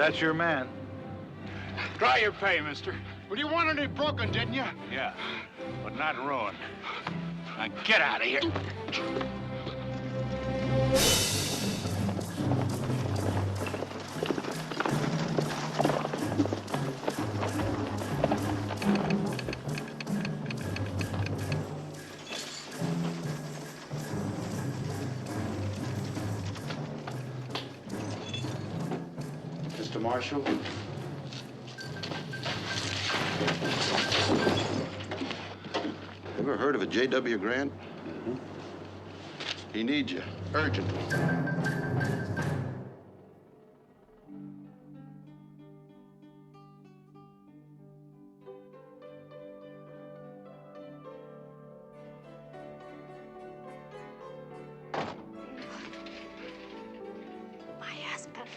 that's your man. Try your pay, mister. Well, you wanted it broken, didn't you? Yeah, but not ruined. Now get out of here. Mr. Marshall? Ever heard of a J.W. Grant? He needs you, urgently. My husband.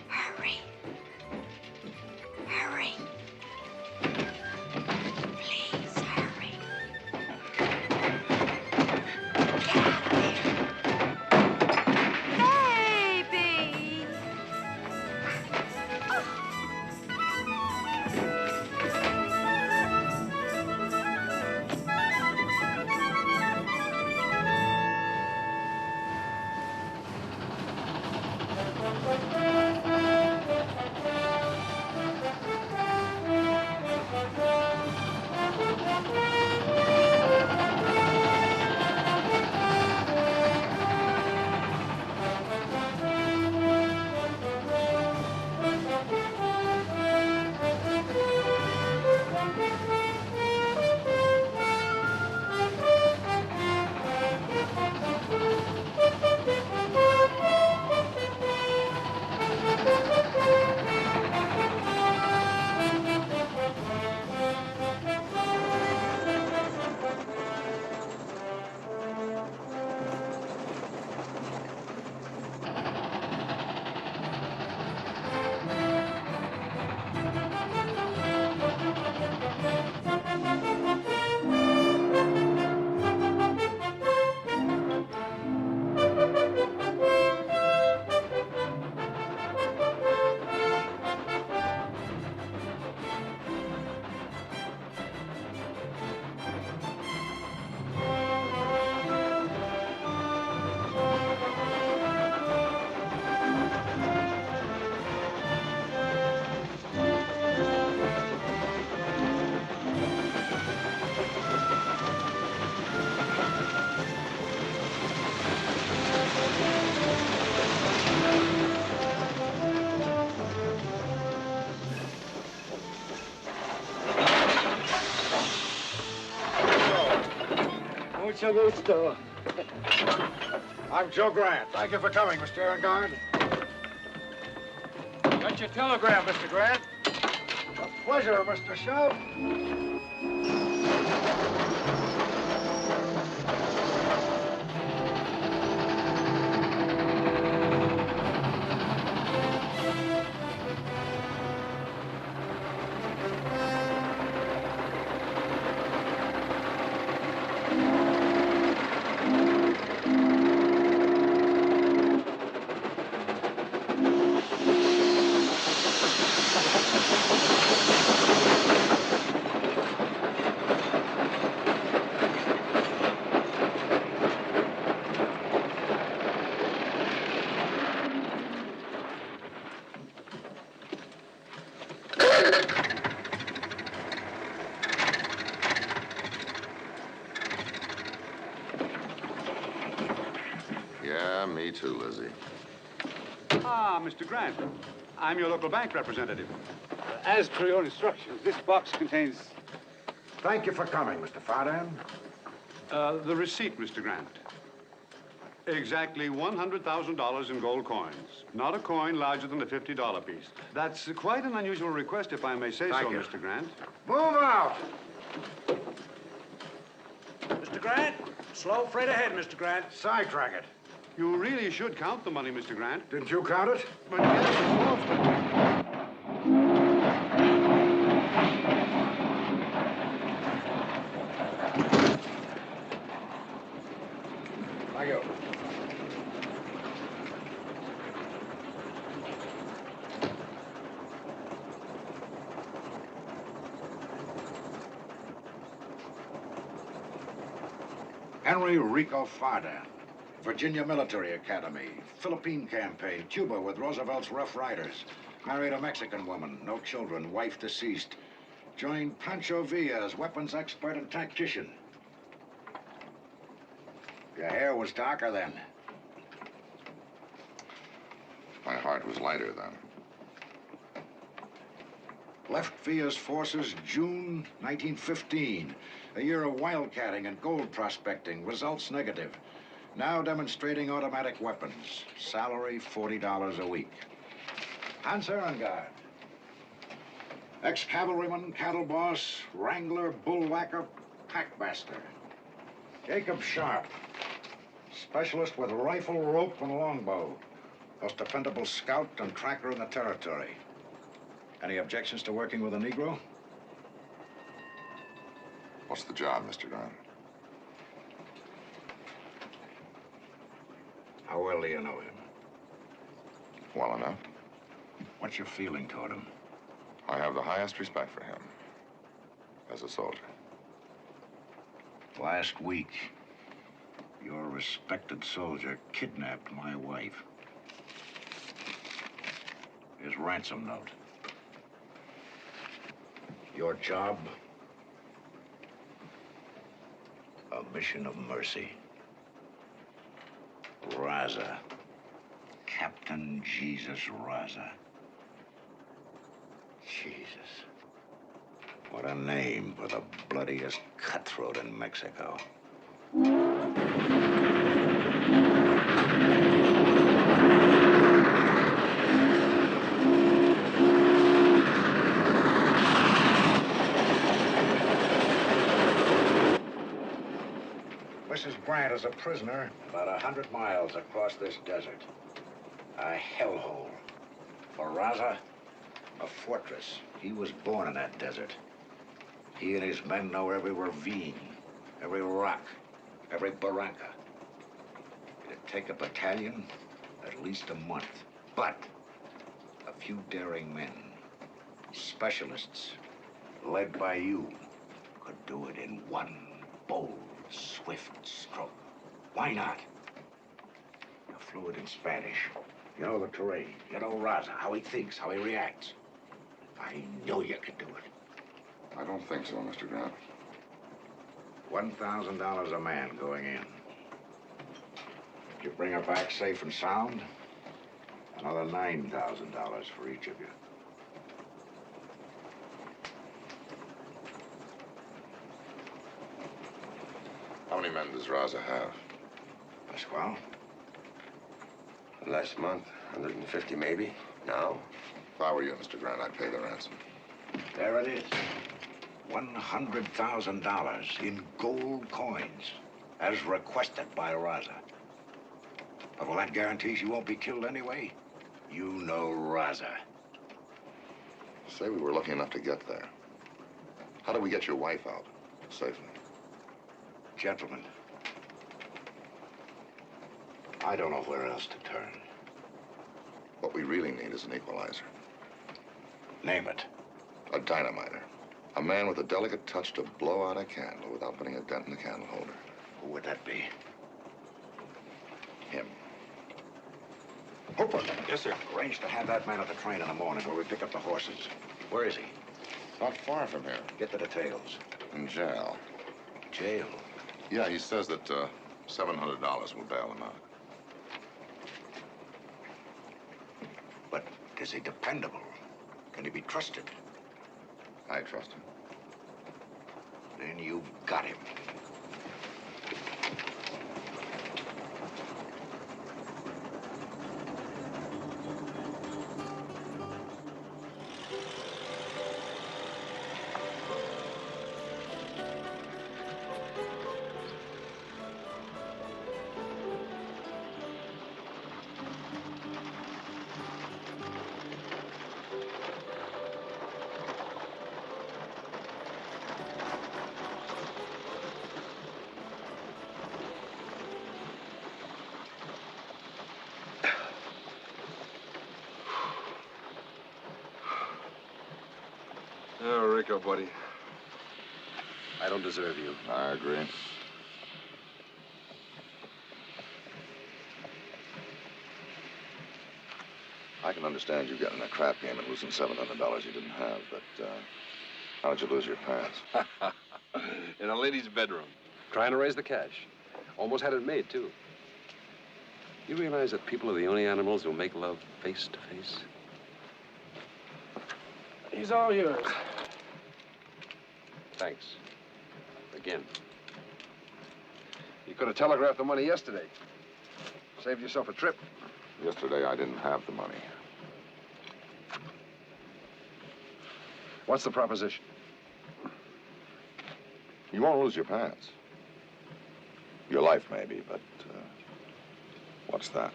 Hurry. Hurry. Please hurry. Get out of here. Baby. Mucho gusto. I'm Joe Grant. Thank you for coming, Mr. Erengard. Got your telegram, Mr. Grant. A pleasure, Mr. Shove. Yeah, me too, Lizzie. Ah, Mr. Grant. I'm your local bank representative. As per your instructions, this box contains... Thank you for coming, Mr. Fardin. the receipt, Mr. Grant. Exactly $100,000 in gold coins. Not a coin larger than a $50 piece. That's quite an unusual request, if I may say Thank so, you. Mr. Grant. Move out! Mr. Grant, slow freight ahead, Mr. Grant. Sidetrack it. You really should count the money, Mr. Grant. Didn't you count it? But yes, of course, but... Thank you. Henry Rico Farda, Virginia Military Academy, Philippine Campaign, Cuba with Roosevelt's Rough Riders. Married a Mexican woman, no children, wife deceased. Joined Pancho Villa as weapons expert and tactician. Your hair was darker then. My heart was lighter then. Left Villa's forces June 1915. A year of wildcatting and gold prospecting. Results negative. Now demonstrating automatic weapons. Salary $40 a week. Hans Ehrengard. Ex-cavalryman, cattle boss, wrangler, bullwhacker, packmaster. Jacob Sharp. Specialist with rifle, rope, and longbow. Most dependable scout and tracker in the territory. Any objections to working with a Negro? What's the job, Mr. Grant? How well do you know him? Well enough. What's your feeling toward him? I have the highest respect for him as a soldier. Last week, your respected soldier kidnapped my wife. His ransom note. Your job? A mission of mercy. Raza. Captain Jesus Raza. Jesus. What a name for the bloodiest cutthroat in Mexico. Mrs. Grant is a prisoner about 100 miles across this desert. A hellhole. For Raza, a fortress. He was born in that desert. He and his men know every ravine, every rock, every barranca. It'd take a battalion at least a month. But a few daring men, specialists, led by you, could do it in one bold, swift stroke. Why not? You're fluent in Spanish. You know the terrain. You know Raza, how he thinks, how he reacts. I know you can do it. I don't think so, Mr. Grant. $1,000 a man going in. If you bring her back safe and sound, another $9,000 for each of you. How many men does Raza have? Pasquale? Last month, 150 maybe. Now? If I were you, Mr. Grant, I'd pay the ransom. There it is. $100,000 in gold coins, as requested by Raza. But will that guarantee she won't be killed anyway? You know Raza. Say we were lucky enough to get there. How do we get your wife out safely? Gentlemen, I don't know where else to turn. What we really need is an equalizer. Name it. A dynamiter. A man with a delicate touch to blow out a candle without putting a dent in the candle holder. Who would that be? Him. Hooper. Yes, sir. Arrange to have that man at the train in the morning where we pick up the horses. Where is he? Not far from here. Get the details. In jail. Jail? Yeah, he says that $700 will bail him out. But is he dependable? Can he be trusted? I trust him. Then you've got him. Oh, Rico, buddy. I don't deserve you. I agree. I can understand you getting a crap game and losing $700 you didn't have, but how did you lose your pants? In a lady's bedroom, trying to raise the cash. Almost had it made, too. You realize that people are the only animals who make love face to face? He's all yours. Thanks. Again. You could have telegraphed the money yesterday. Saved yourself a trip. Yesterday, I didn't have the money. What's the proposition? You won't lose your pants. Your life, maybe, but what's that?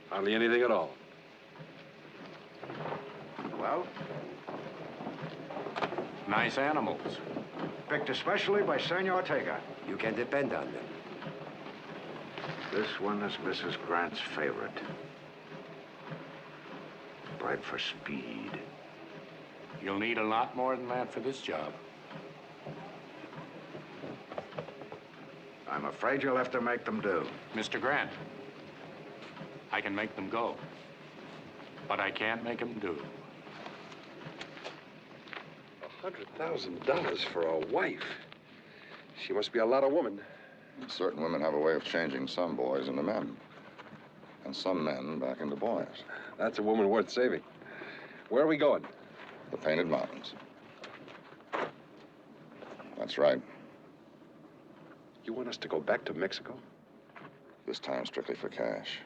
Hardly anything at all. Well, Nice animals. picked especially by Senor Ortega. You can depend on them. This one is Mrs. Grant's favorite. Bred for speed. You'll need a lot more than that for this job. I'm afraid you'll have to make them do. Mr. Grant, I can make them go, but I can't make them do. $100,000 for a wife. She must be a lot of woman. Certain women have a way of changing some boys into men, and some men back into boys. That's a woman worth saving. Where are we going? The Painted Mountains. That's right. You want us to go back to Mexico? This time strictly for cash.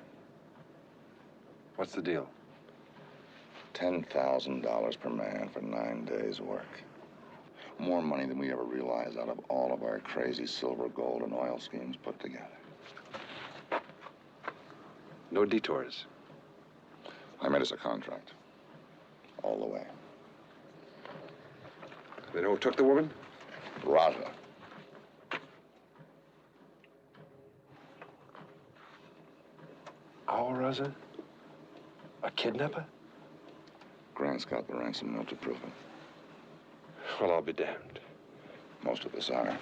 What's the deal? $10,000 per man for 9 days' work. More money than we ever realized out of all of our crazy silver, gold, and oil schemes put together. No detours. I made us a contract. All the way. They know who took the woman? Raja. Our Raza? A kidnapper? Grant's got the ransom note to prove it. Well, I'll be damned. Most of us are.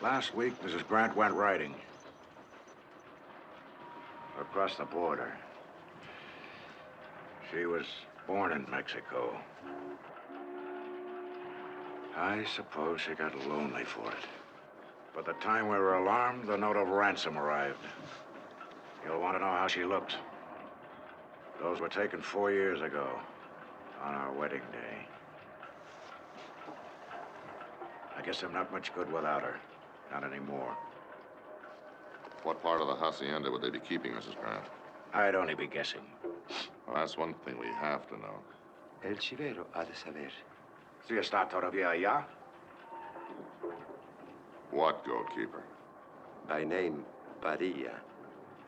Last week, Mrs. Grant went riding. Across the border. She was born in Mexico. I suppose she got lonely for it. By the time we were alarmed, the note of ransom arrived. You'll want to know how she looked. Those were taken 4 years ago, on our wedding day. I guess I'm not much good without her. Not anymore. What part of the hacienda would they be keeping, Mrs. Grant? I'd only be guessing. Well, that's one thing we have to know. El chivero ha de saber. Si está todavía allá? What goatkeeper? By name, Padilla.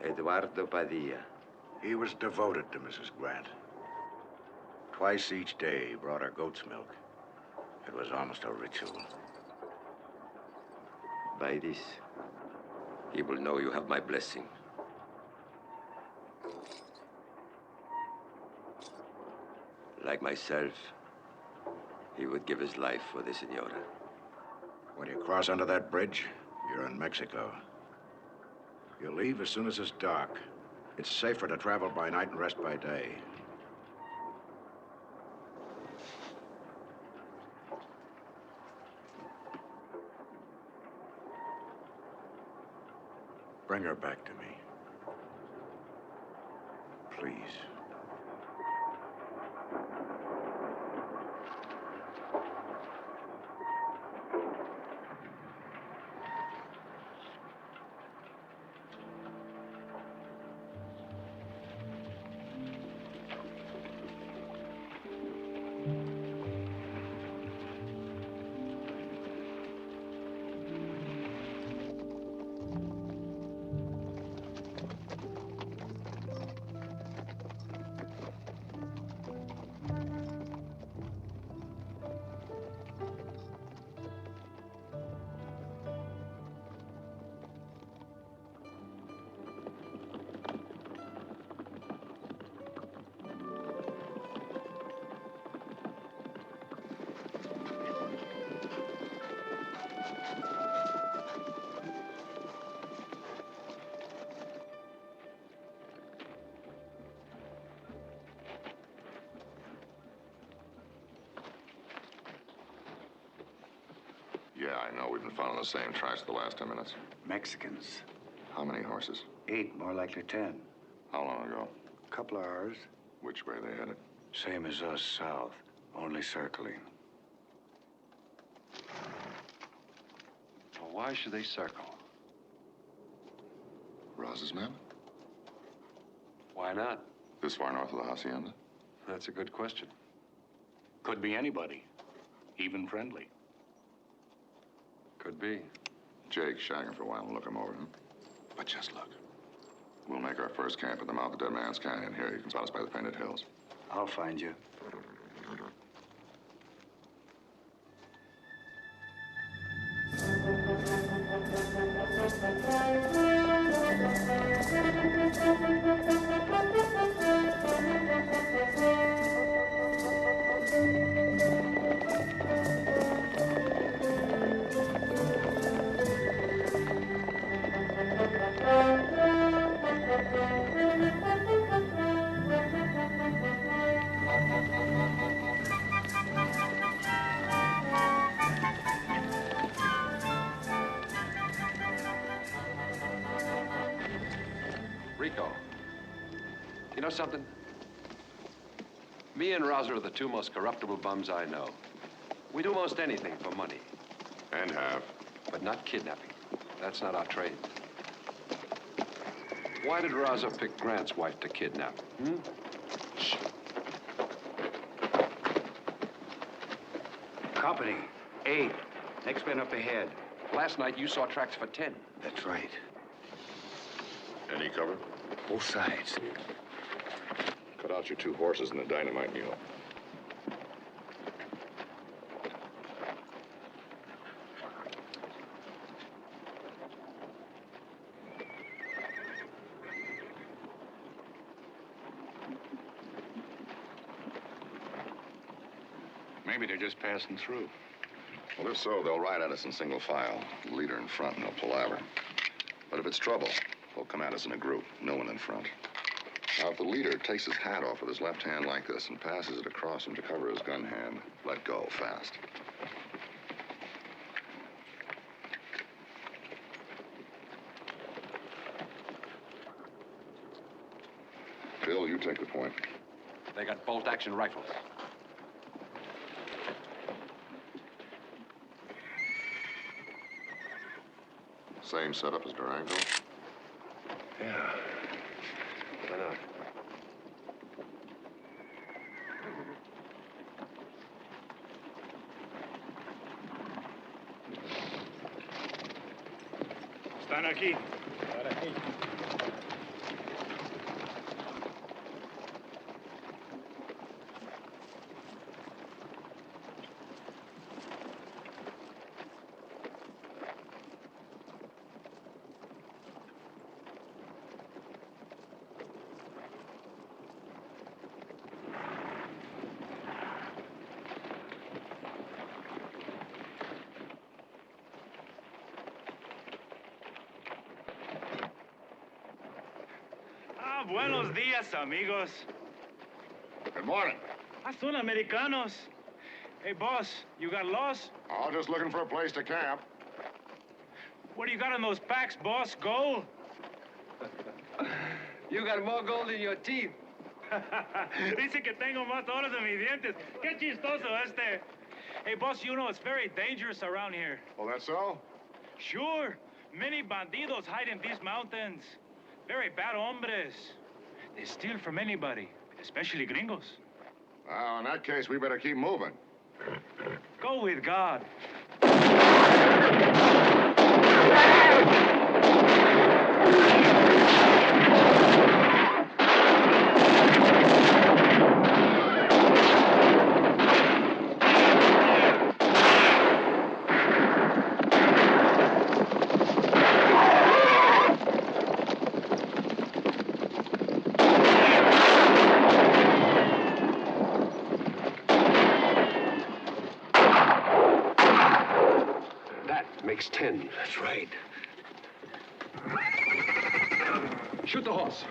Eduardo Padilla. He was devoted to Mrs. Grant. Twice each day, he brought her goat's milk. It was almost a ritual. By this, he will know you have my blessing. Like myself, he would give his life for the senora. When you cross under that bridge, you're in Mexico. You leave as soon as it's dark. It's safer to travel by night and rest by day. Bring her back to me. Please. Yeah, I know. We've been following the same tracks the last 10 minutes. Mexicans. How many horses? 8, more likely 10. How long ago? Couple of hours. Which way they headed? Same as us, south. Only circling. Well, why should they circle? Roz's men? Why not? This far north of the hacienda? That's a good question. Could be anybody, even friendly. Could be. Jake, shag him for a while and look him over, huh? But just look. We'll make our first camp at the mouth of Dead Man's Canyon. Here, you can spot us by the Painted Hills. I'll find you. Rico, you know something? Me and Raza are the two most corruptible bums I know. We do most anything for money. And have. But not kidnapping. That's not our trade. Why did Raza pick Grant's wife to kidnap? Shh. Company. 8. Next man up ahead. Last night you saw tracks for 10. That's right. Any cover? Both sides. Cut out your 2 horses and the dynamite mule. Maybe they're just passing through. Well, if so, they'll ride at us in single file. The leader in front and they'll palaver. But if it's trouble, they'll come at us in a group, no one in front. Now, if the leader takes his hat off with his left hand like this and passes it across him to cover his gun hand, let go fast. Bill, you take the point. They got bolt-action rifles. Same setup as Durango? Yeah. Why not? Están aquí. Buenos días, amigos. Good morning. Son americanos. Hey, boss, you got lost? Oh, just looking for a place to camp. What do you got in those packs, boss? Gold? You got more gold in your teeth. Dice que tengo más horas en mis dientes. Qué chistoso este. Hey, boss, you know it's very dangerous around here. Oh, that's so? Sure. Many bandidos hide in these mountains. Very bad hombres. They steal from anybody, especially gringos. Well, in that case, we better keep moving. Go with God. Makes 10. That's right. Shoot the horse.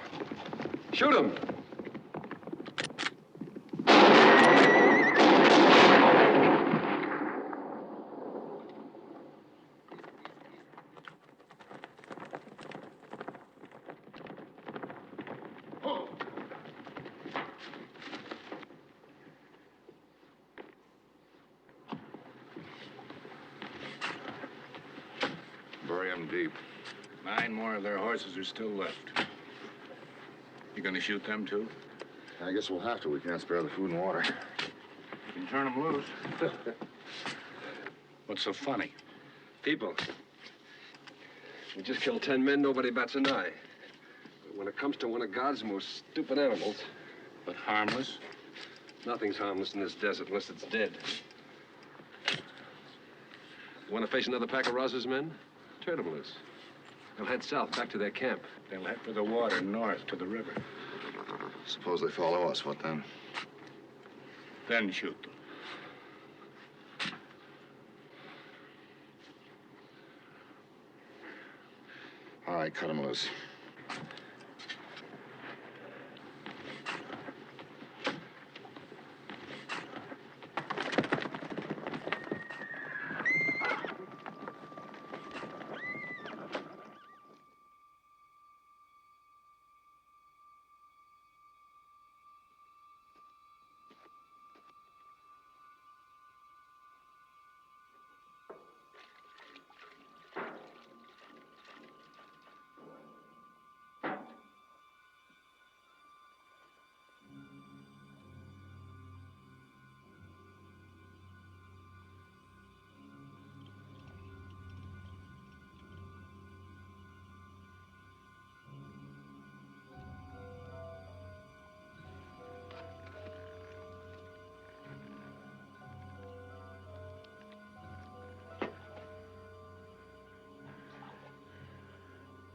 Shoot him. 10 deep. 9 more of their horses are still left. You gonna shoot them too? I guess we'll have to. We can't spare the food and water. You can turn them loose. What's so funny? People. We just killed 10 men, nobody bats an eye. But when it comes to one of God's most stupid animals, But harmless? nothing's harmless in this desert unless it's dead. You want to face another pack of Raza's men? Turn them loose. They'll head south, back to their camp. They'll head for the water, north to the river. Suppose they follow us. What then? Then shoot them. All right, cut them loose.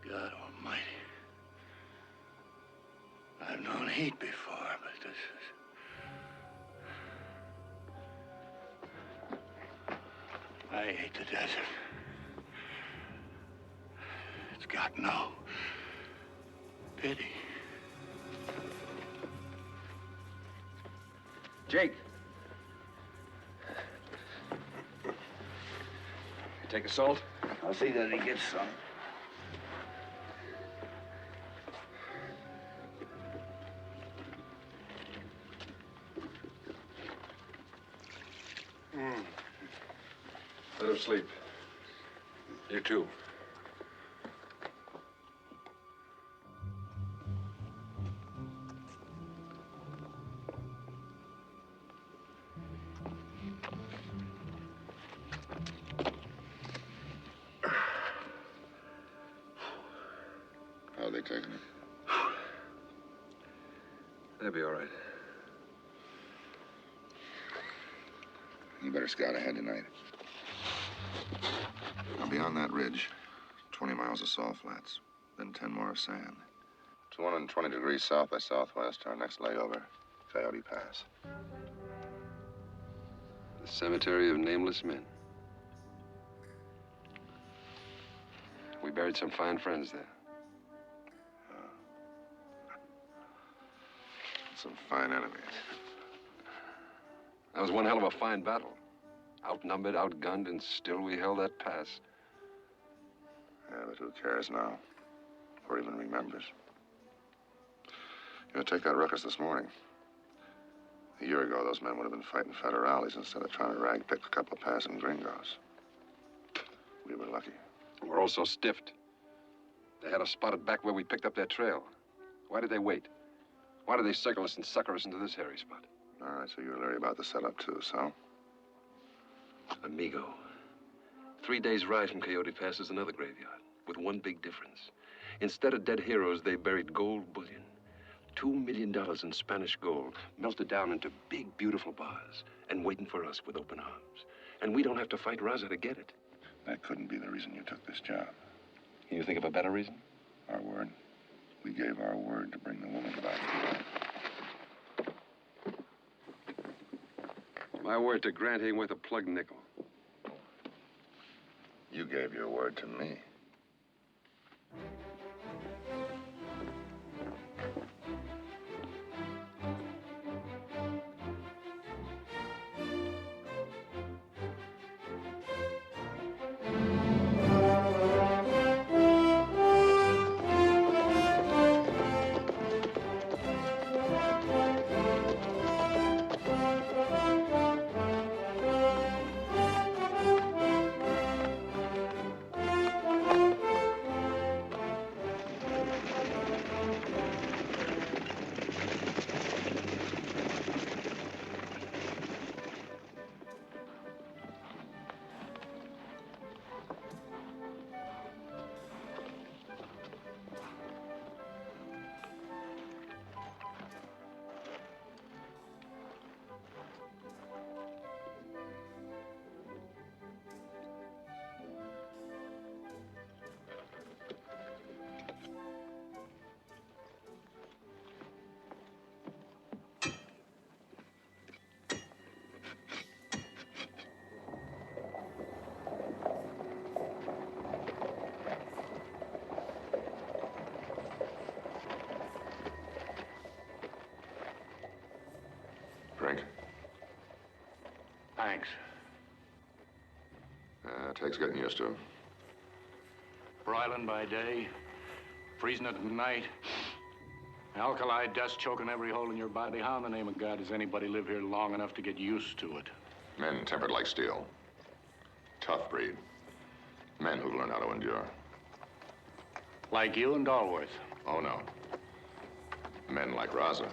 God almighty. I've known heat before, but this is... I hate the desert. It's got no pity. Jake. You take a salt? I'll see that he gets some. Let him sleep. You too. How are they taking it? They'll be all right. You better scout ahead tonight. Now, beyond that ridge, 20 miles of salt flats, then 10 more of sand. 220 degrees south by southwest, our next layover, Coyote Pass. The cemetery of nameless men. We buried some fine friends there. Some fine enemies. That was one hell of a fine battle. Outnumbered, outgunned, and still we held that pass. Yeah, but who cares now? Or even remembers? You know, take that ruckus this morning. A year ago, those men would have been fighting federales instead of trying to rag-pick a couple of passing gringos. We were lucky. We're all so stiffed. They had us spotted back where we picked up their trail. Why did they wait? Why did they circle us and sucker us into this hairy spot? All right, so you're leery about the setup, too, so? Amigo. 3 days' ride from Coyote Pass is another graveyard, with one big difference. Instead of dead heroes, they buried gold bullion. $2 million in Spanish gold, melted down into big, beautiful bars, and waiting for us with open arms. And we don't have to fight Raza to get it. That couldn't be the reason you took this job. Can you think of a better reason? Our word. We gave our word to bring the woman back to life. My word to Grant ain't worth a plug nickel. You gave your word to me. Thanks. Takes getting used to. Broiling by day, freezing it at night. Alkali dust choking every hole in your body. How in the name of God does anybody live here long enough to get used to it? Men tempered like steel. Tough breed. Men who learn how to endure. Like you and Dalworth. Oh, no. Men like Raza.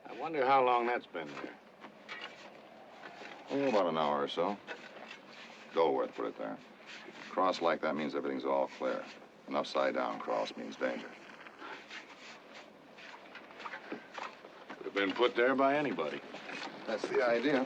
I wonder how long that's been there. Oh, about an hour or so. Dolworth put it there. Cross like that means everything's all clear. An upside down cross means danger. Could have been put there by anybody. That's the idea.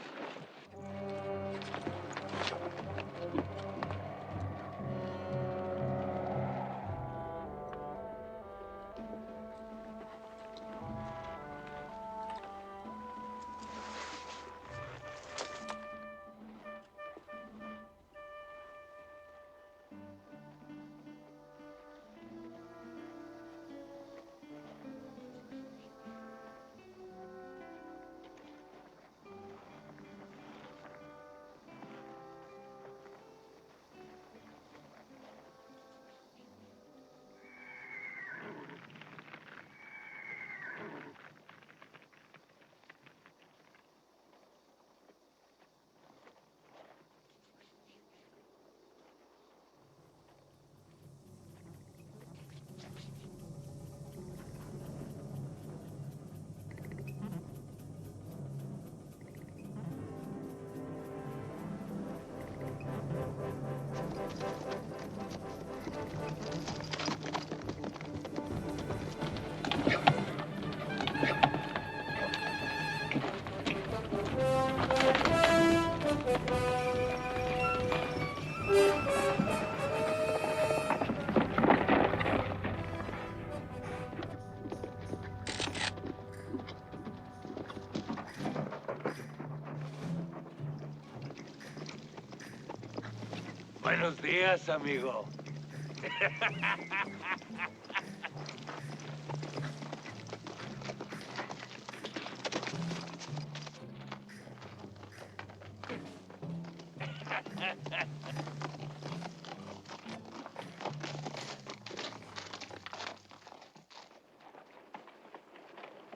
Buenos días, amigo.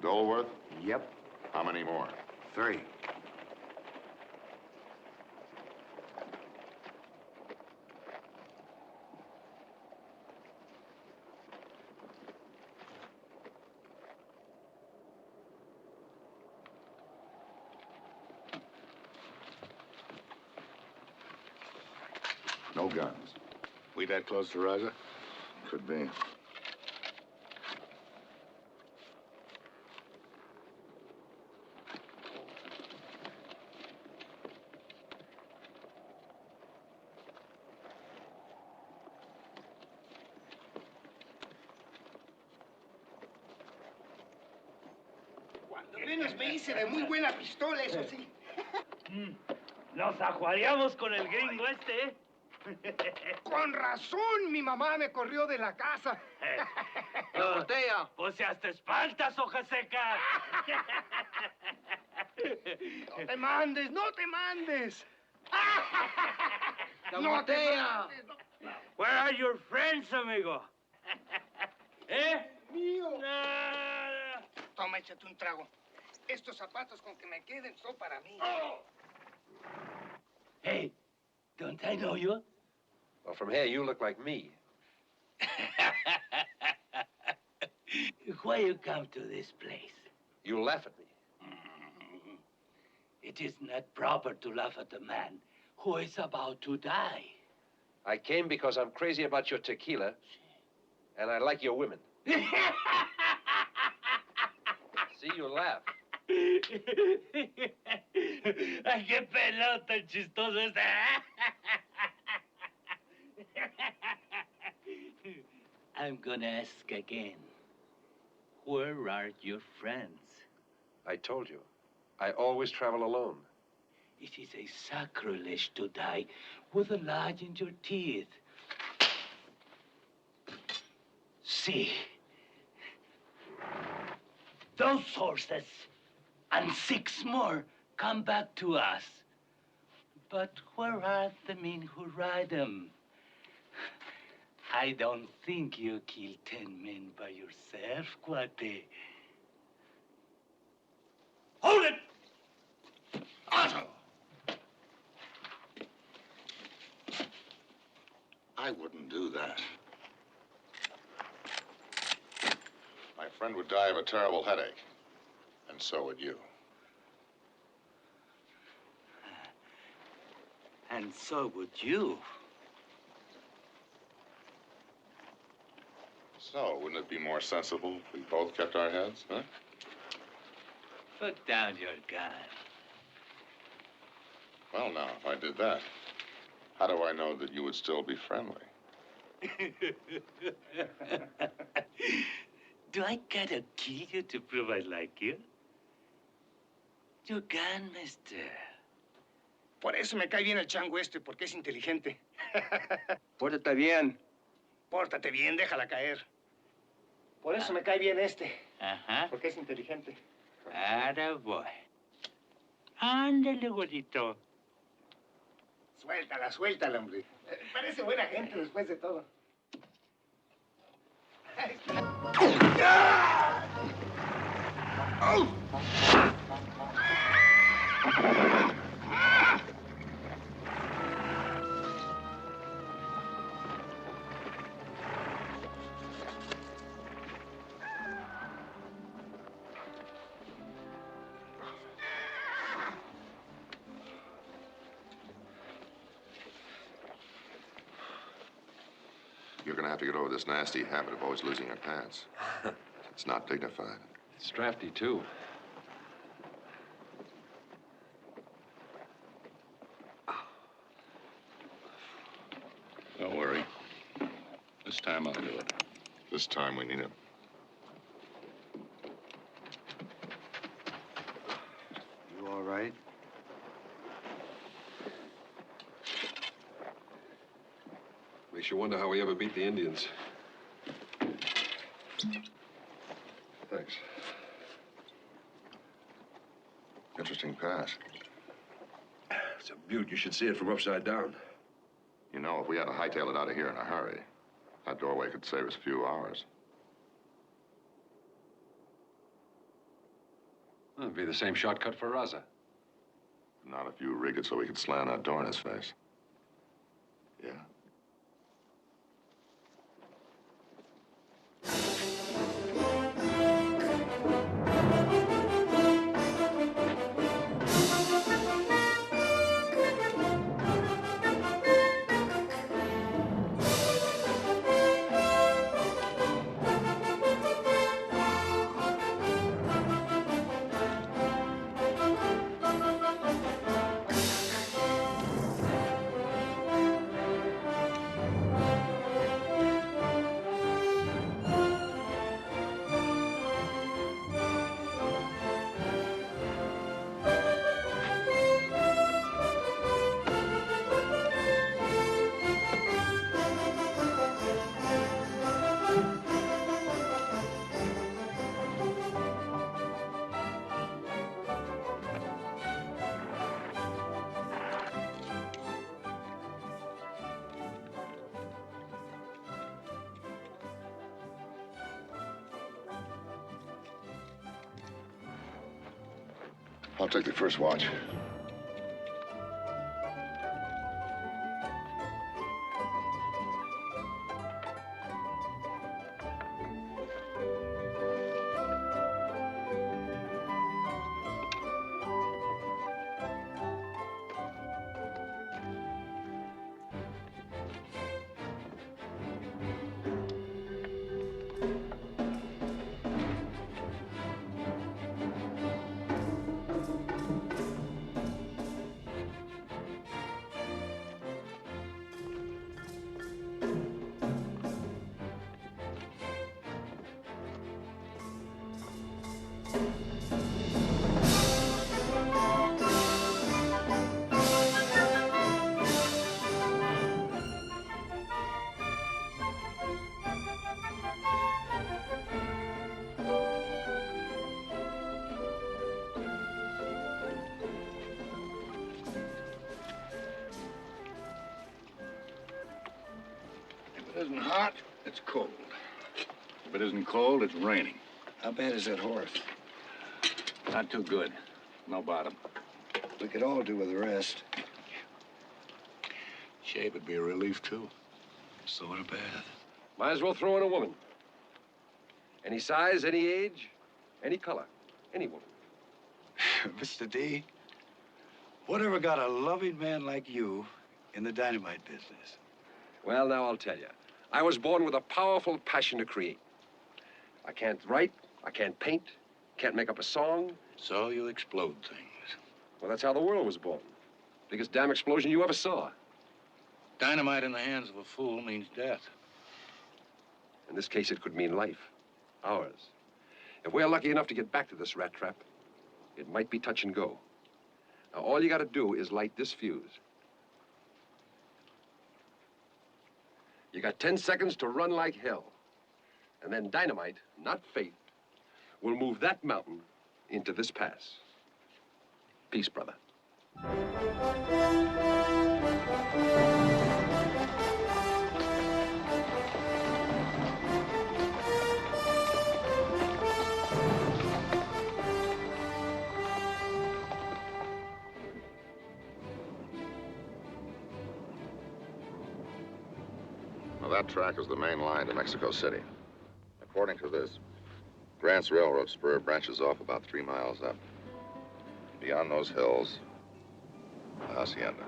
Dolworth? Yep, How many more? 3. No guns. We that close to Raza? Could be. Cuando menos me hice de muy buena pistola, eso sí. Nos ajuareamos con el gringo este, ¿eh? Con razón, mi mamá me corrió de la casa. La botella. Pues si hasta espantas, hoja seca. No te mandes, no te mandes. La No te botella. mandes, no. Where are your friends, amigo? ¿Eh? Mío. No. Toma, échate un trago. Estos zapatos con que me queden son para mí. Hey, don't I know you? Well, from here, you look like me. Why you come to this place? You laugh at me. It is not proper to laugh at a man who is about to die. I came because I'm crazy about your tequila, and I like your women. See, you laugh. Ay, qué pelado tan chistoso este. I'm gonna ask again. Where are your friends? I told you, I always travel alone. It is a sacrilege to die with a lodge in your teeth. See, those horses and 6 more come back to us. But where are the men who ride them? I don't think you killed 10 men by yourself, Cuate. Hold it! Otto! I wouldn't do that. My friend would die of a terrible headache. And so would you. And so would you. So, wouldn't it be more sensible if we both kept our heads, huh? Put down your gun. Well, now, if I did that, how do I know that you would still be friendly? Do I gotta kill you to prove I like you? Your gun, mister. Por eso me cae bien el chango este, porque es inteligente. Pórtate bien. Pórtate bien, déjala caer. Por eso me cae bien este, Ajá. porque es inteligente. Ahora voy. Ándale, gordito. Suéltala, suéltala, hombre. Parece buena gente después de todo. You're gonna have to get over this nasty habit of always losing your pants. It's not dignified. It's drafty, too. Don't worry. This time I'll do it. This time we need it. You all right? Makes you wonder how we ever beat the Indians. Thanks. Interesting pass. It's a beaut. You should see it from upside down. You know, if we had to hightail it out of here in a hurry, that doorway could save us a few hours. Well, it'd be the same shortcut for Raza. Not if you rig it so we could slam that door in his face. Yeah? I'll take the first watch. isn't hot, it's cold. If it isn't cold, it's raining. How bad is that horse? Not too good. No bottom. We could all do with the rest. Shave would be a relief, too. So would a bath. Might as well throw in a woman. Any size, any age, any color, any woman. Mr. D, whatever got a loving man like you in the dynamite business? Well, now I'll tell you. I was born with a powerful passion to create. I can't write, I can't paint, can't make up a song. So you explode things. Well, that's how the world was born. Biggest damn explosion you ever saw. Dynamite in the hands of a fool means death. In this case, it could mean life. Ours. If we're lucky enough to get back to this rat trap, it might be touch and go. Now, all you gotta do is light this fuse. You got 10 seconds to run like hell. And then dynamite, not fate, will move that mountain into this pass. Peace, brother. Now, that track is the main line to Mexico City. According to this, Grant's railroad spur branches off about 3 miles up. Beyond those hills, La Hacienda.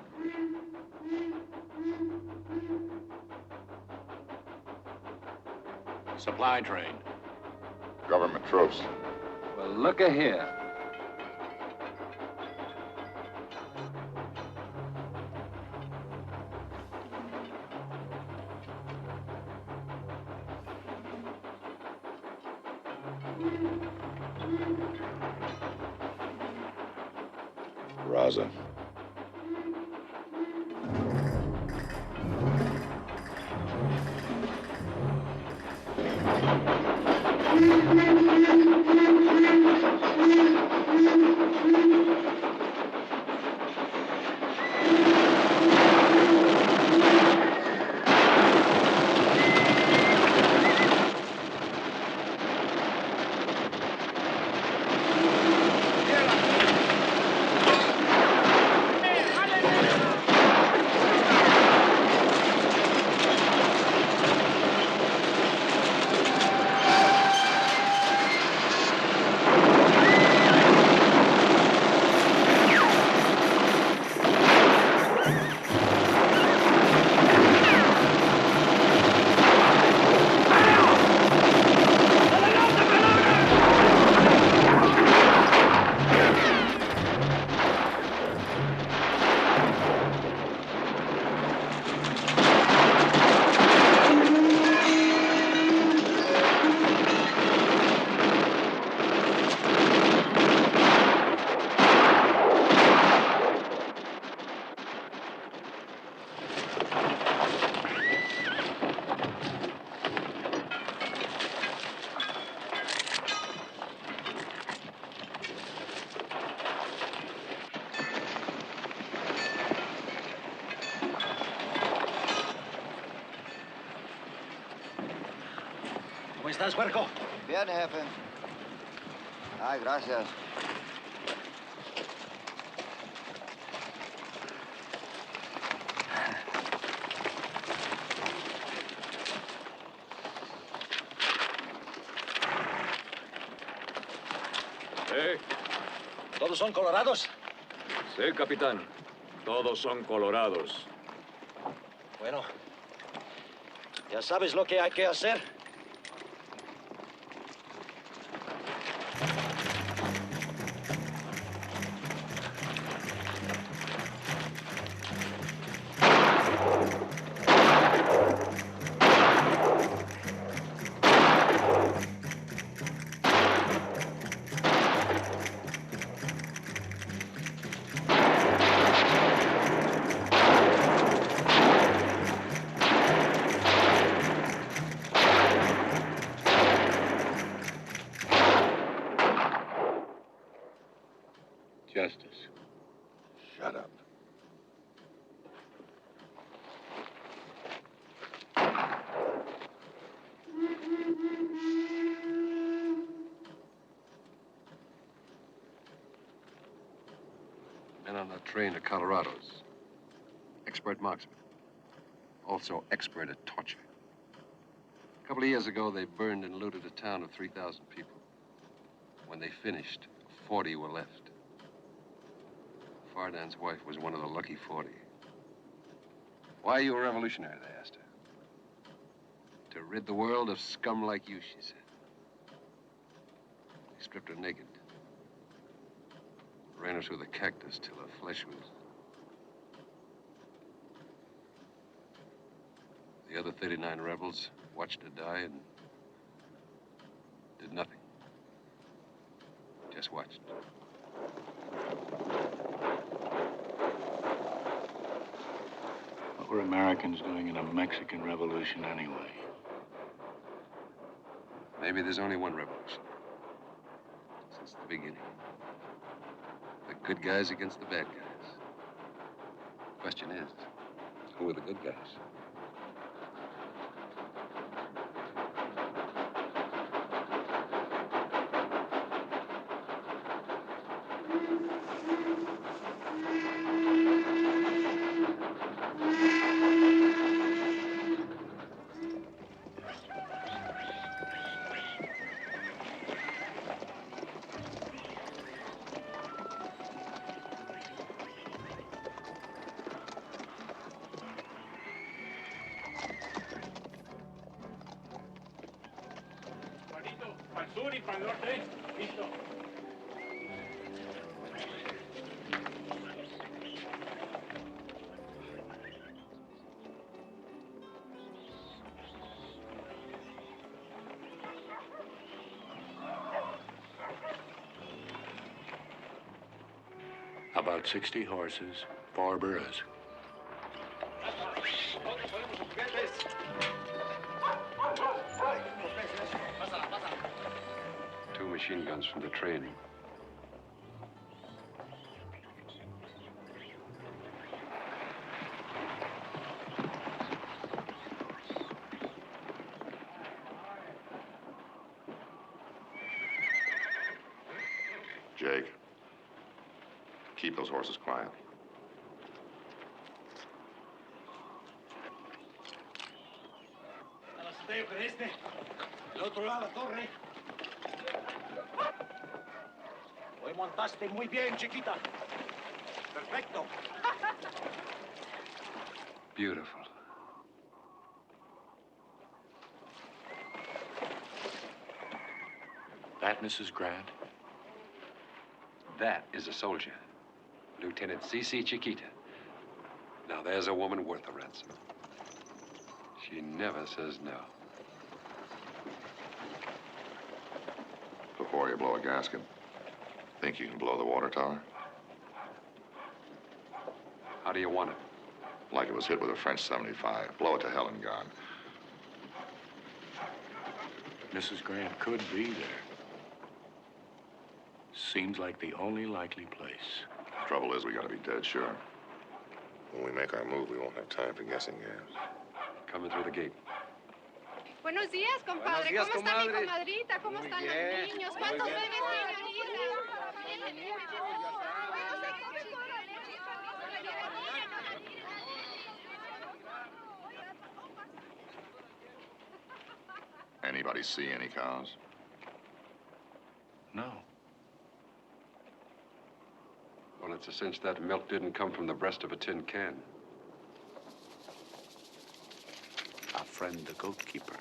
Supply train. Government troops. Well, look a here. Raza. ¿Cómo estás, Huerco? Bien, jefe. Ay, gracias. ¿Todos son colorados? Sí, capitán. Todos son colorados. Bueno, ¿ya sabes lo que hay que hacer? Justice. Shut up. Men on that train are Colorados. Expert marksmen. Also expert at torture. A couple of years ago, they burned and looted a town of 3,000 people. When they finished, 40 were left. Fardan's wife was one of the lucky 40. Why are you a revolutionary, they asked her. To rid the world of scum like you, she said. They stripped her naked. Ran her through the cactus till her flesh was... The other 39 rebels watched her die and did nothing. Just watched. What were Americans doing in a Mexican revolution anyway? Maybe there's only one revolution. Since the beginning. The good guys against the bad guys. The question is, who are the good guys? Para el sur y para el norte. Listo. About 60 horses, 4 burros. Two machine guns from the train. Jake, keep those horses quiet. El otro lado de la torre. Hoy montaste muy bien, chiquita. Perfecto. Beautiful. That Mrs. Grant? That is a soldier. Lieutenant C.C. Chiquita. Now there's a woman worth a ransom. She never says no. Before you blow a gasket, think you can blow the water tower? How do you want it? Like it was hit with a French 75. Blow it to hell and gone. Mrs. Grant could be there. Seems like the only likely place. Trouble is, we gotta be dead sure. When we make our move, we won't have time for guessing games. Coming through the gate. Buenos días, compadre. Buenos días, ¿Cómo está mi comadre. comadrita? ¿Cómo Muy están bien. los niños? ¿Cuántos bebés Anybody see any cows? No. Well, it's a cinch that milk didn't come from the breast of a tin can. Our friend, the goat keeper.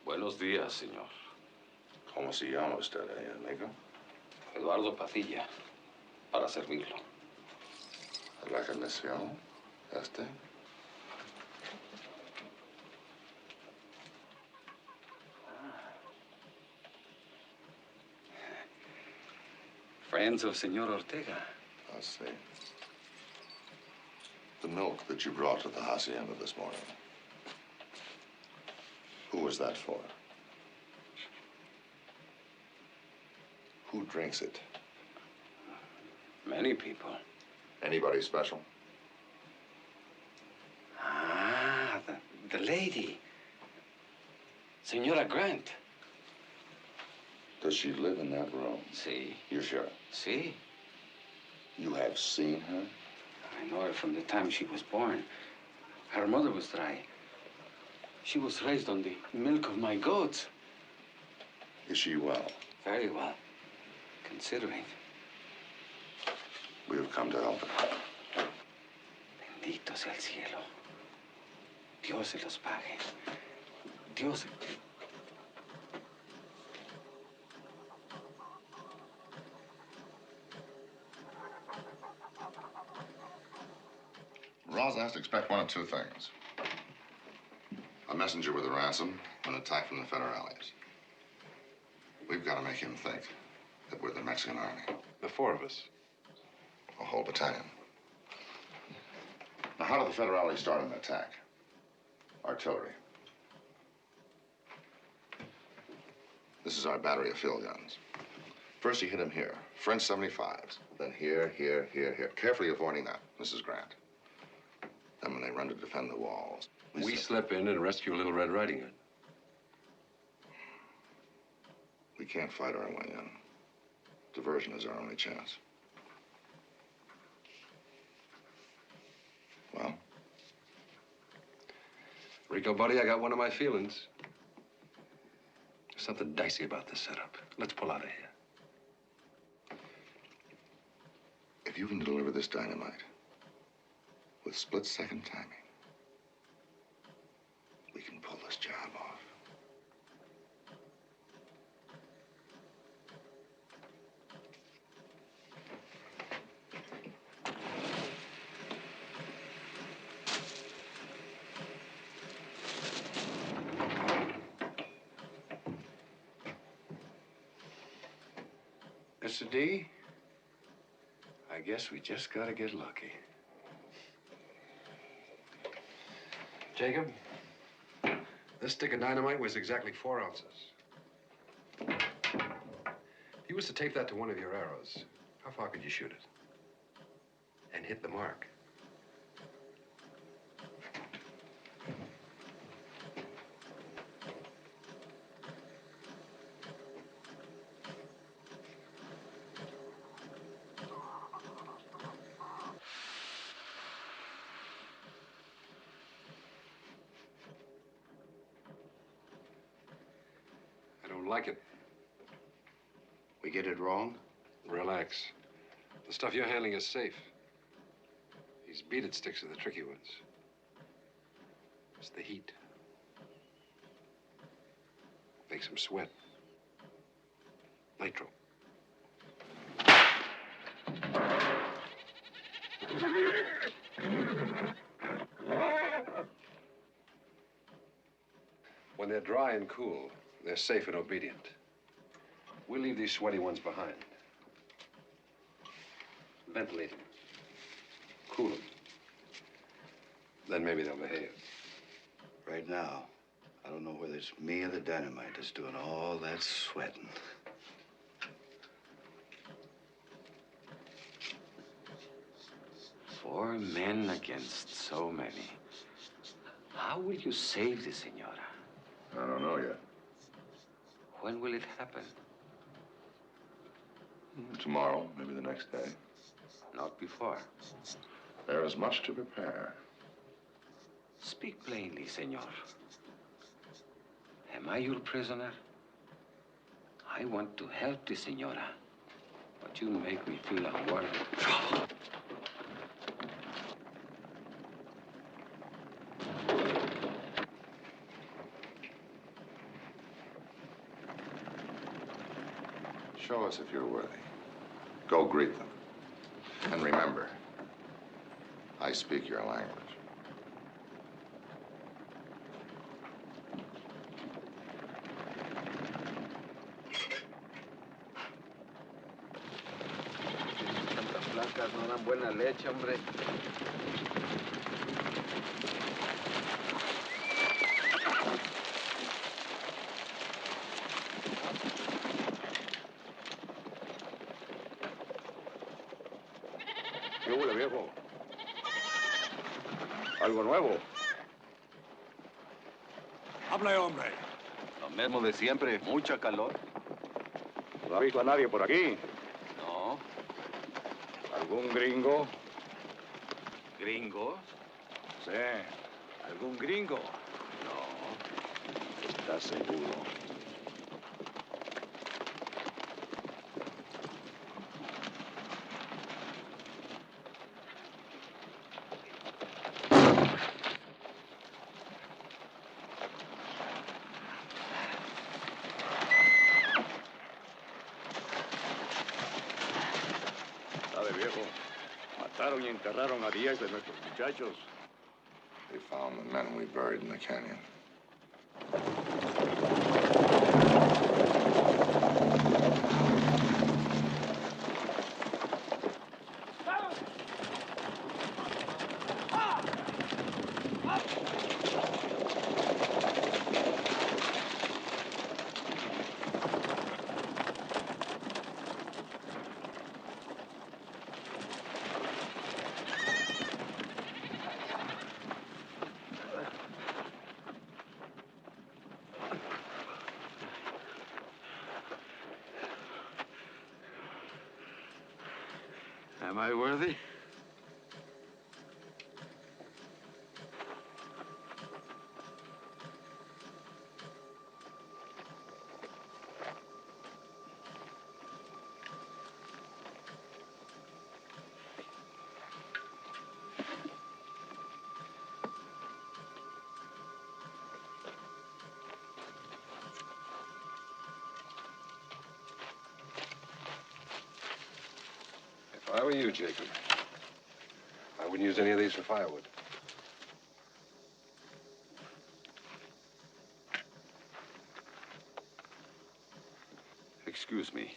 Buenos días, señor. ¿Cómo se llama usted, amigo? Eduardo Padilla, para servirlo. La comisión, este. Friends of Señor Ortega. I see. The milk that you brought to the hacienda this morning. Who was that for? Who drinks it? Many people. Anybody special? Ah, the lady. Senora Grant. Does she live in that room? Si. You're sure? Si. You have seen her? I know her from the time she was born. Her mother was dry. She was raised on the milk of my goats. Is she well? Very well, considering. We have come to help her. Bendito sea el cielo. Dios se los pague. Dios. Raza has to expect one of two things. A messenger with a ransom, an attack from the Federales. We've got to make him think that we're the Mexican army. The four of us. A whole battalion. Now, how did the Federales start an attack? Artillery. This is our battery of field guns. First, you hit him here. French 75s. Then here, here, here, here. Carefully avoiding that, Mrs. Grant. Then when they run to defend the walls. We slip in and rescue Little Red Riding Hood. We can't fight our way in. Diversion is our only chance. Well? Rico, buddy, I got one of my feelings. There's something dicey about this setup. Let's pull out of here. If you can deliver this dynamite with split-second timing, we can pull this job off. Mr. D, I guess we just gotta get lucky. Jacob, this stick of dynamite weighs exactly 4 ounces. If you was to tape that to one of your arrows, how far could you shoot it? And hit the mark? Like it. We get it wrong? Relax. The stuff you're handling is safe. These beaded sticks are the tricky ones. It's the heat. Makes them sweat. Nitro. When they're dry and cool, they're safe and obedient. We'll leave these sweaty ones behind. Ventilate them. Cool them. Then maybe they'll behave. Right now, I don't know whether it's me or the dynamite that's doing all that sweating. Four men against so many. How will you save the senora? I don't know yet. When will it happen? Tomorrow, maybe the next day. Not before. There is much to prepare. Speak plainly, senor. Am I your prisoner? I want to help the senora, but you make me feel unworthy. Show us if you're worthy. Go greet them. And remember, I speak your language. Tantas blancas no dan buena leche, hombre. ¿Algo nuevo? Hable, hombre. Lo mismo de siempre, mucha calor. ¿No ha visto a nadie por aquí? No. ¿Algún gringo? ¿Gringos? Sí. ¿Algún gringo? No. ¿Estás seguro? ¿Sabe, viejo? Mataron y enterraron a 10 de nuestros muchachos. They found the men we buried in the canyon. Am I worthy? If I were you, Jacob, I wouldn't use any of these for firewood. Excuse me.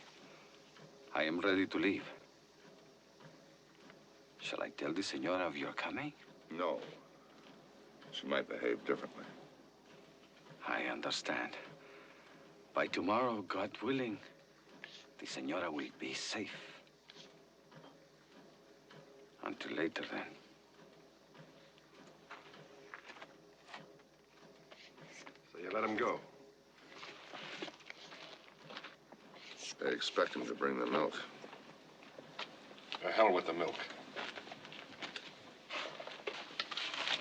I am ready to leave. Shall I tell the senora of your coming? No. She might behave differently. I understand. By tomorrow, God willing, the senora will be safe. Until later, then. So you let him go. They expect him to bring the milk. The hell with the milk.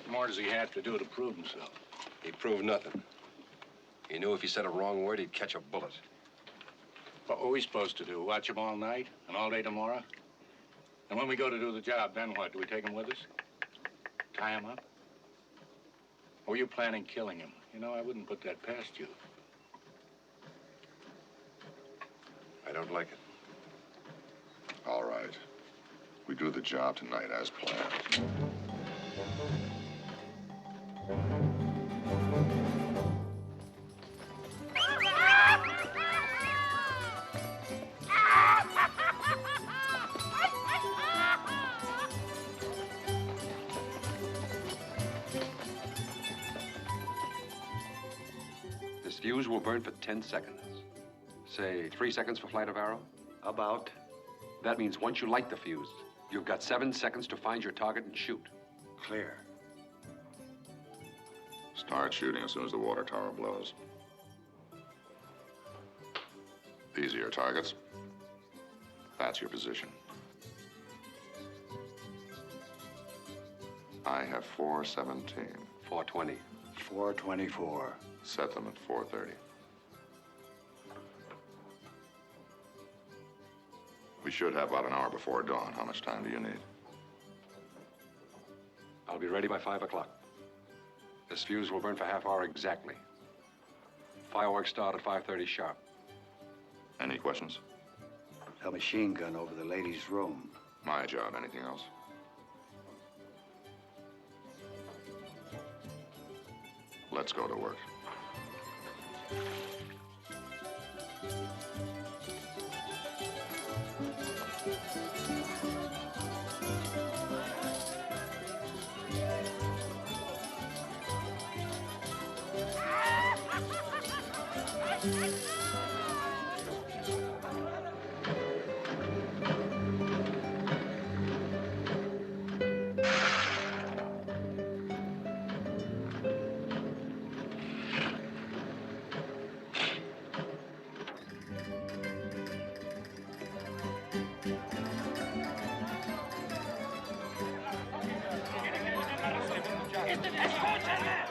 What more does he have to do to prove himself? He proved nothing. He knew if he said a wrong word, he'd catch a bullet. What were we supposed to do? Watch him all night and all day tomorrow? And when we go to do the job, then what? Do we take him with us? Tie him up? Or were you planning killing him? You know, I wouldn't put that past you. I don't like it. All right. We do the job tonight as planned. This fuse will burn for 10 seconds. Say 3 seconds for flight of arrow? About. That means once you light the fuse, you've got 7 seconds to find your target and shoot. Clear. Start shooting as soon as the water tower blows. These are your targets. That's your position. I have 417. 420. 424. Set them at 4:30. We should have about an hour before dawn. How much time do you need? I'll be ready by 5 o'clock. This fuse will burn for half hour exactly. Fireworks start at 5:30 sharp. Any questions? A machine gun over the lady's room. My job. Anything else? Let's go to work. ¡Escúchenme!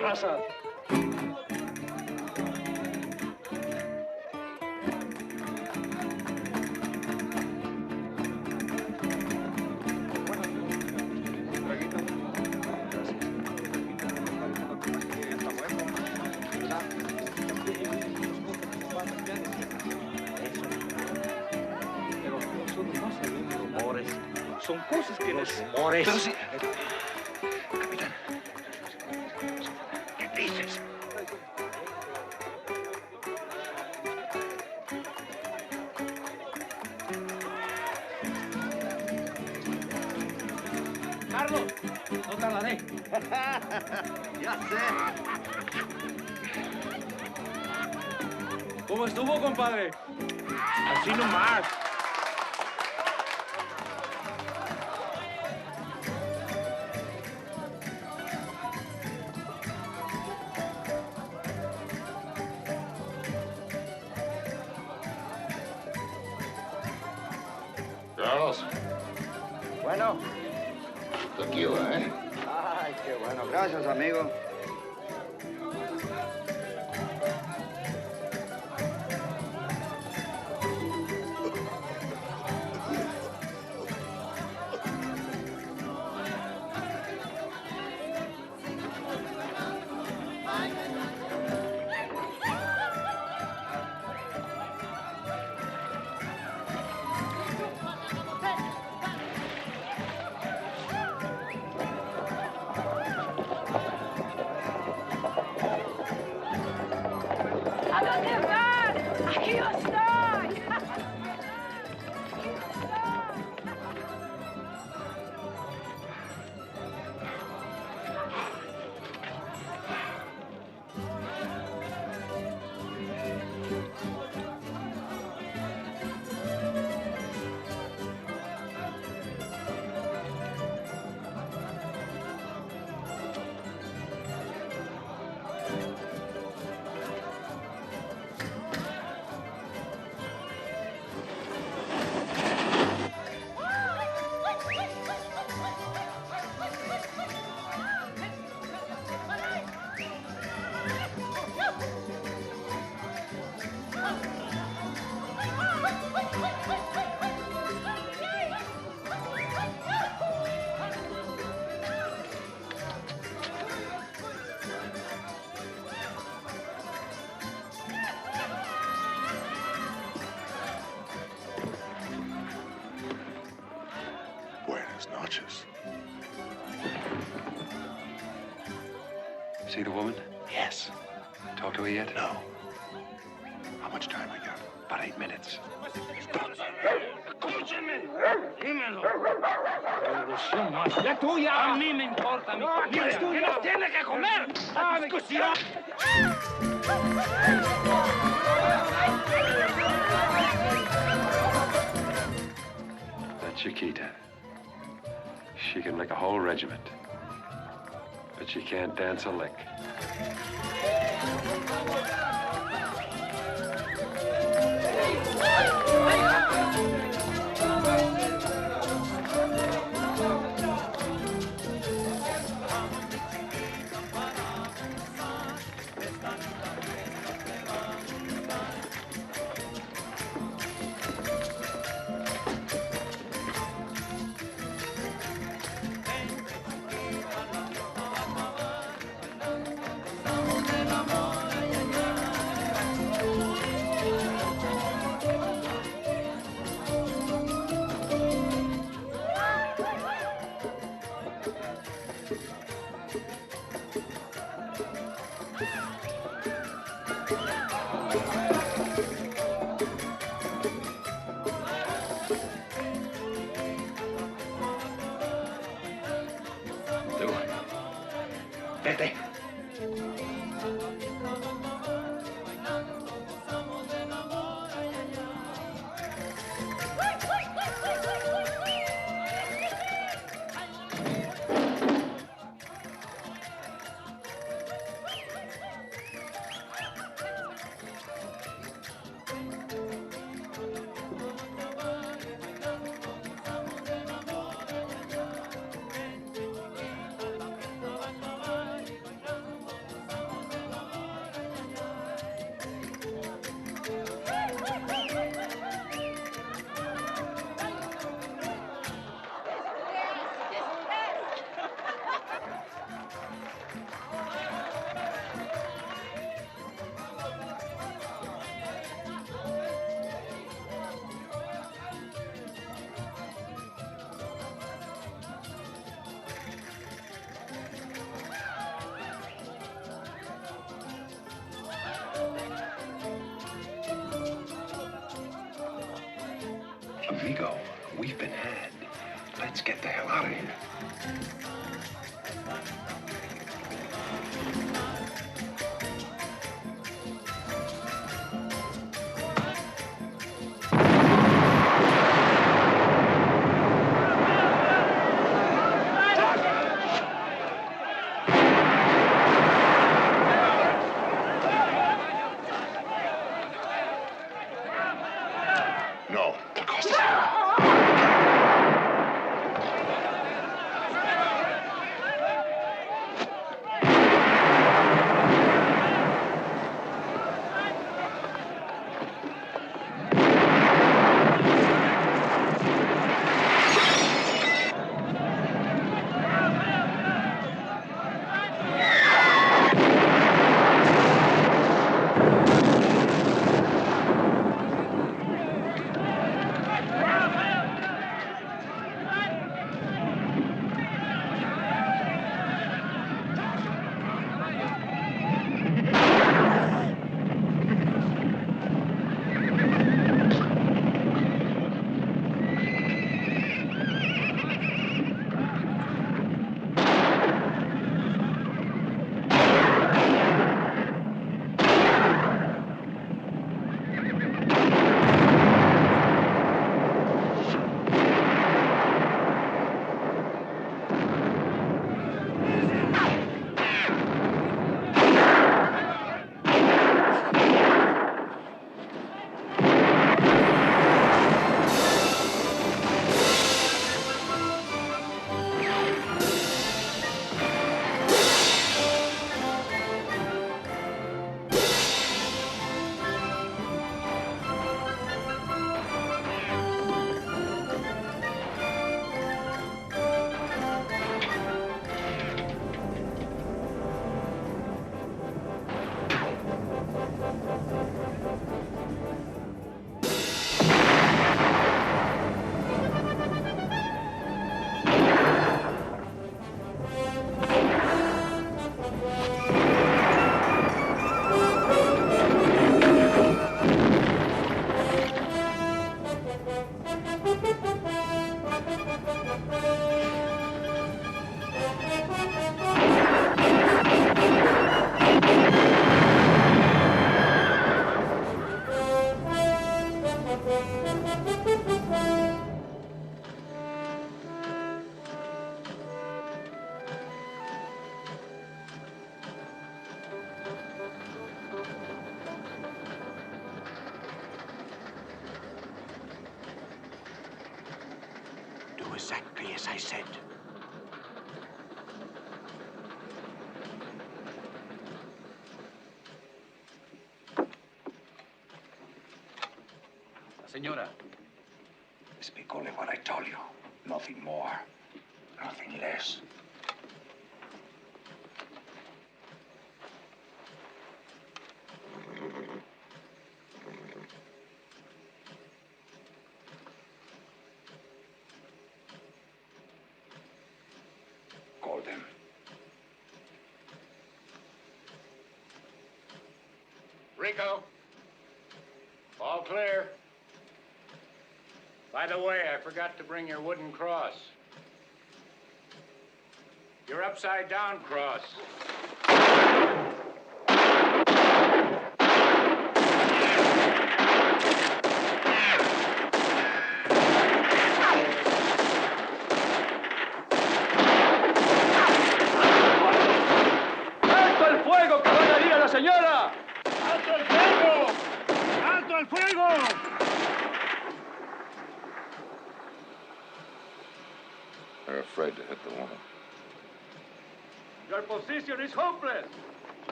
Raza. Son cosas que Los rumores. Pero si- Capitán. ¿Qué dices? Carlos, no tardaré. Ya sé. ¿Cómo estuvo, compadre? Así nomás. Carlos, Bueno. tequila, ¿eh? Ay, qué bueno. Gracias, amigo. See the woman? Yes. Talk to her yet? No. How much time we got? About 8 minutes. Escúcheme. Dímelo. ¡La tuya! A mí me importa. Mira, ¿qué nos tiene que comer? ¡La discusión! That's Chiquita. She can lick a whole regiment. But she can't dance a lick. Vete. Amigo, we've been had. Let's get the hell out of here. No, Acosta. exactly as I said. Señora. Speak only what I told you. Nothing more. Nothing less. Call them. Rico. All clear. By the way, I forgot to bring your wooden cross. Your upside-down cross. ¡Alto el fuego, caballería, la señora! ¡Alto el fuego! ¡Alto el fuego! They're afraid to hit the woman. Your position is hopeless.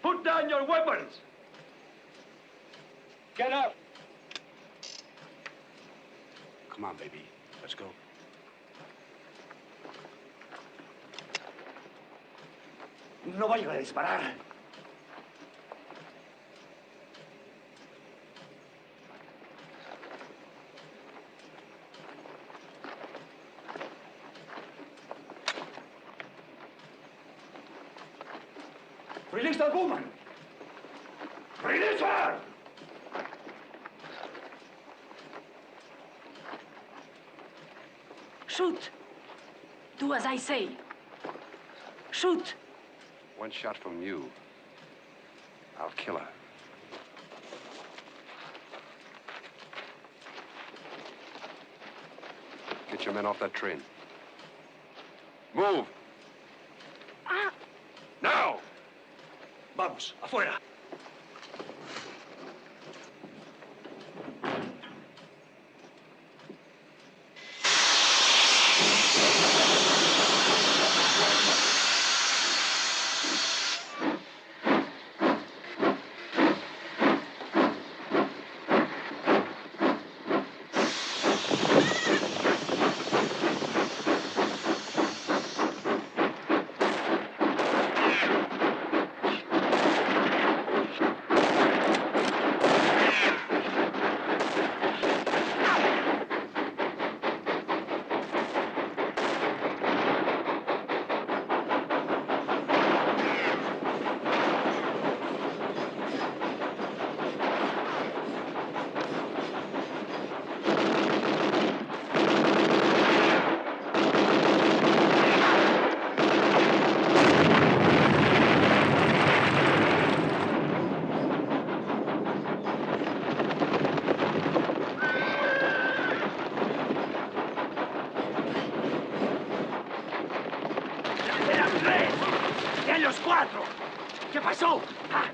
Put down your weapons. Get up. Come on, baby. Let's go. No vayan a disparar. Release that woman! Release her! Shoot! Do as I say. Shoot! One shot from you, I'll kill her. Get your men off that train. Move! Now! Vamos, afuera. los cuatro! ¿Qué pasó? Ah.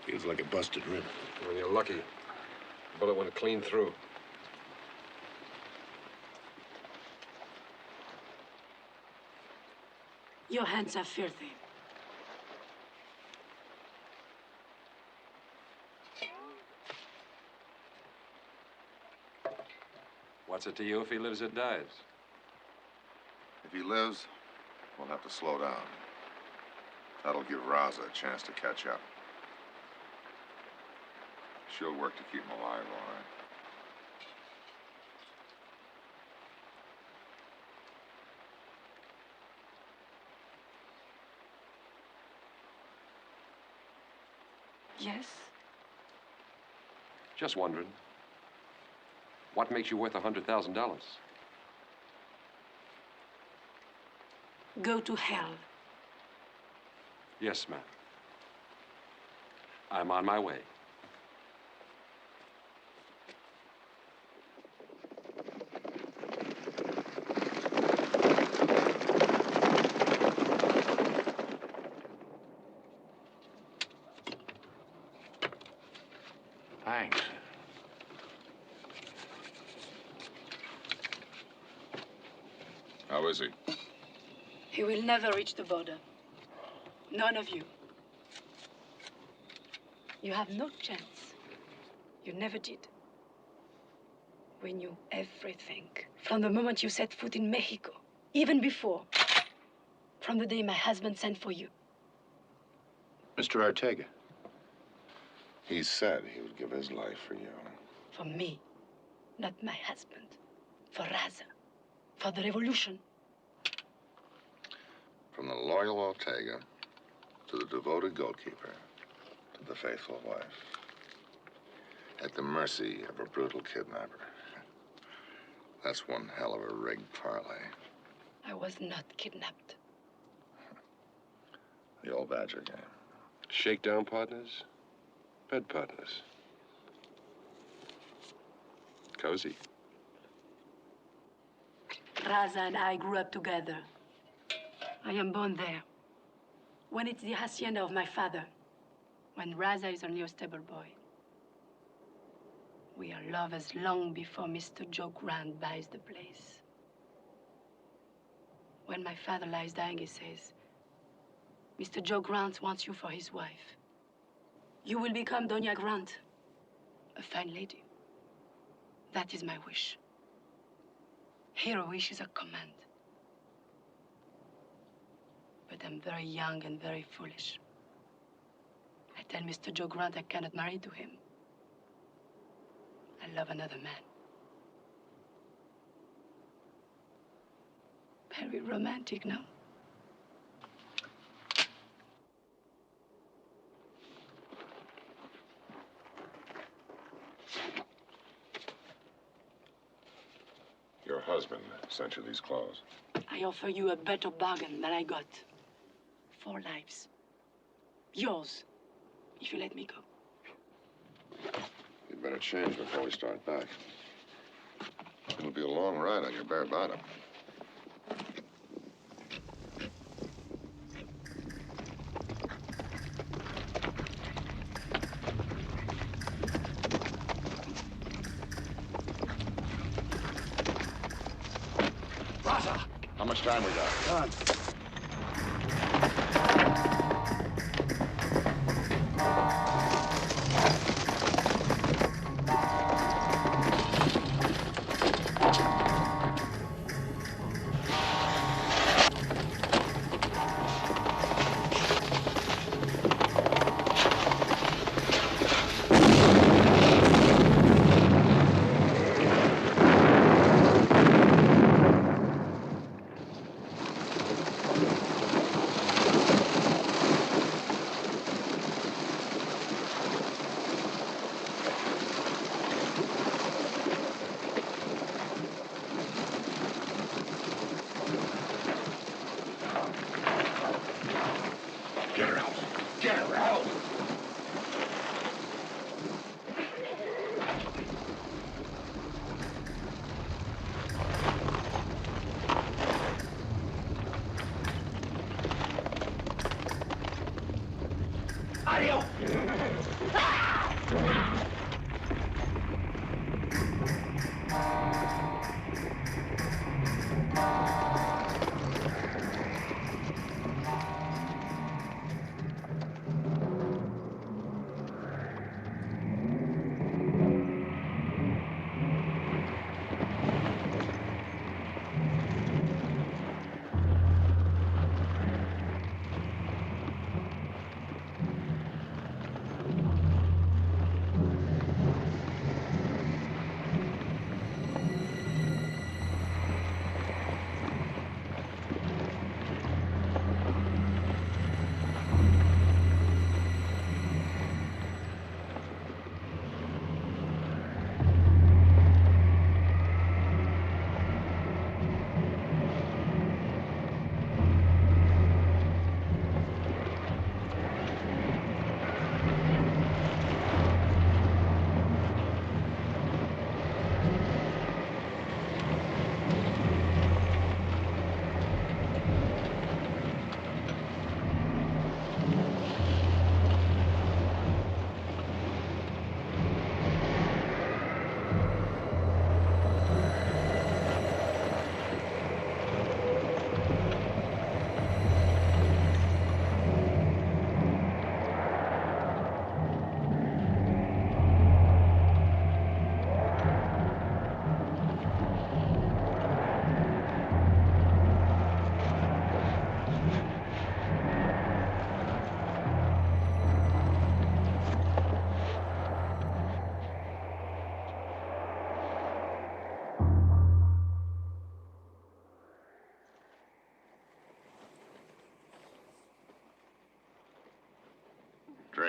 Feels like a busted rib. Well, you're lucky. The bullet went clean through. Your hands are filthy. What's it to you if he lives or dies? If he lives, we'll have to slow down. That'll give Raza a chance to catch up. She'll work to keep him alive, all right. Yes? Just wondering. What makes you worth $100,000? Go to hell. Yes, ma'am. I'm on my way. Thanks. How is he? He will never reach the border. None of you. You have no chance. You never did. We knew everything. From the moment you set foot in Mexico. Even before. From the day my husband sent for you. Mr. Ortega. He said he would give his life for you. For me. Not my husband. For Raza. For the revolution. From the loyal Ortega to the devoted goalkeeper to the faithful wife. At the mercy of a brutal kidnapper. That's one hell of a rigged parlay. I was not kidnapped. The old Badger game. Shakedown partners? Bed partners? Cozy. Raza and I grew up together. I am born there. When it's the hacienda of my father. When Raza is only a stable boy. We are lovers long before Mr. Joe Grant buys the place. When my father lies dying, he says, Mr. Joe Grant wants you for his wife. You will become Doña Grant, a fine lady. That is my wish. Here, a wish is a command. But I'm very young and very foolish. I tell Mr. Joe Grant I cannot marry to him. I love another man. Very romantic, no? Your husband sent you these clothes. I offer you a better bargain than I got. 4 lives. Yours, if you let me go. You'd better change before we start back. It'll be a long ride on your bare bottom. Raza! How much time we got? Done.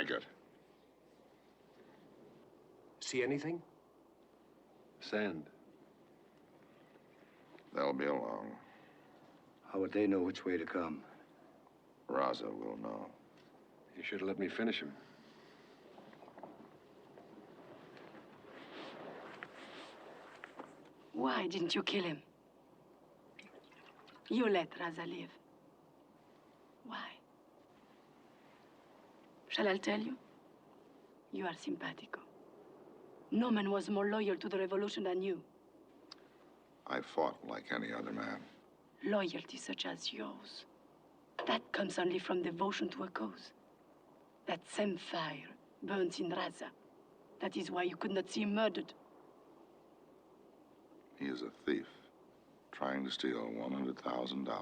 Take it. See anything? Sand. They'll be along. How would they know which way to come? Raza will know. You should have let me finish him. Why didn't you kill him? You let Raza live. Why? Shall I tell you? You are simpatico. No man was more loyal to the revolution than you. I fought like any other man. Loyalty such as yours, that comes only from devotion to a cause. That same fire burns in Raza. That is why you could not see him murdered. He is a thief, trying to steal $100,000.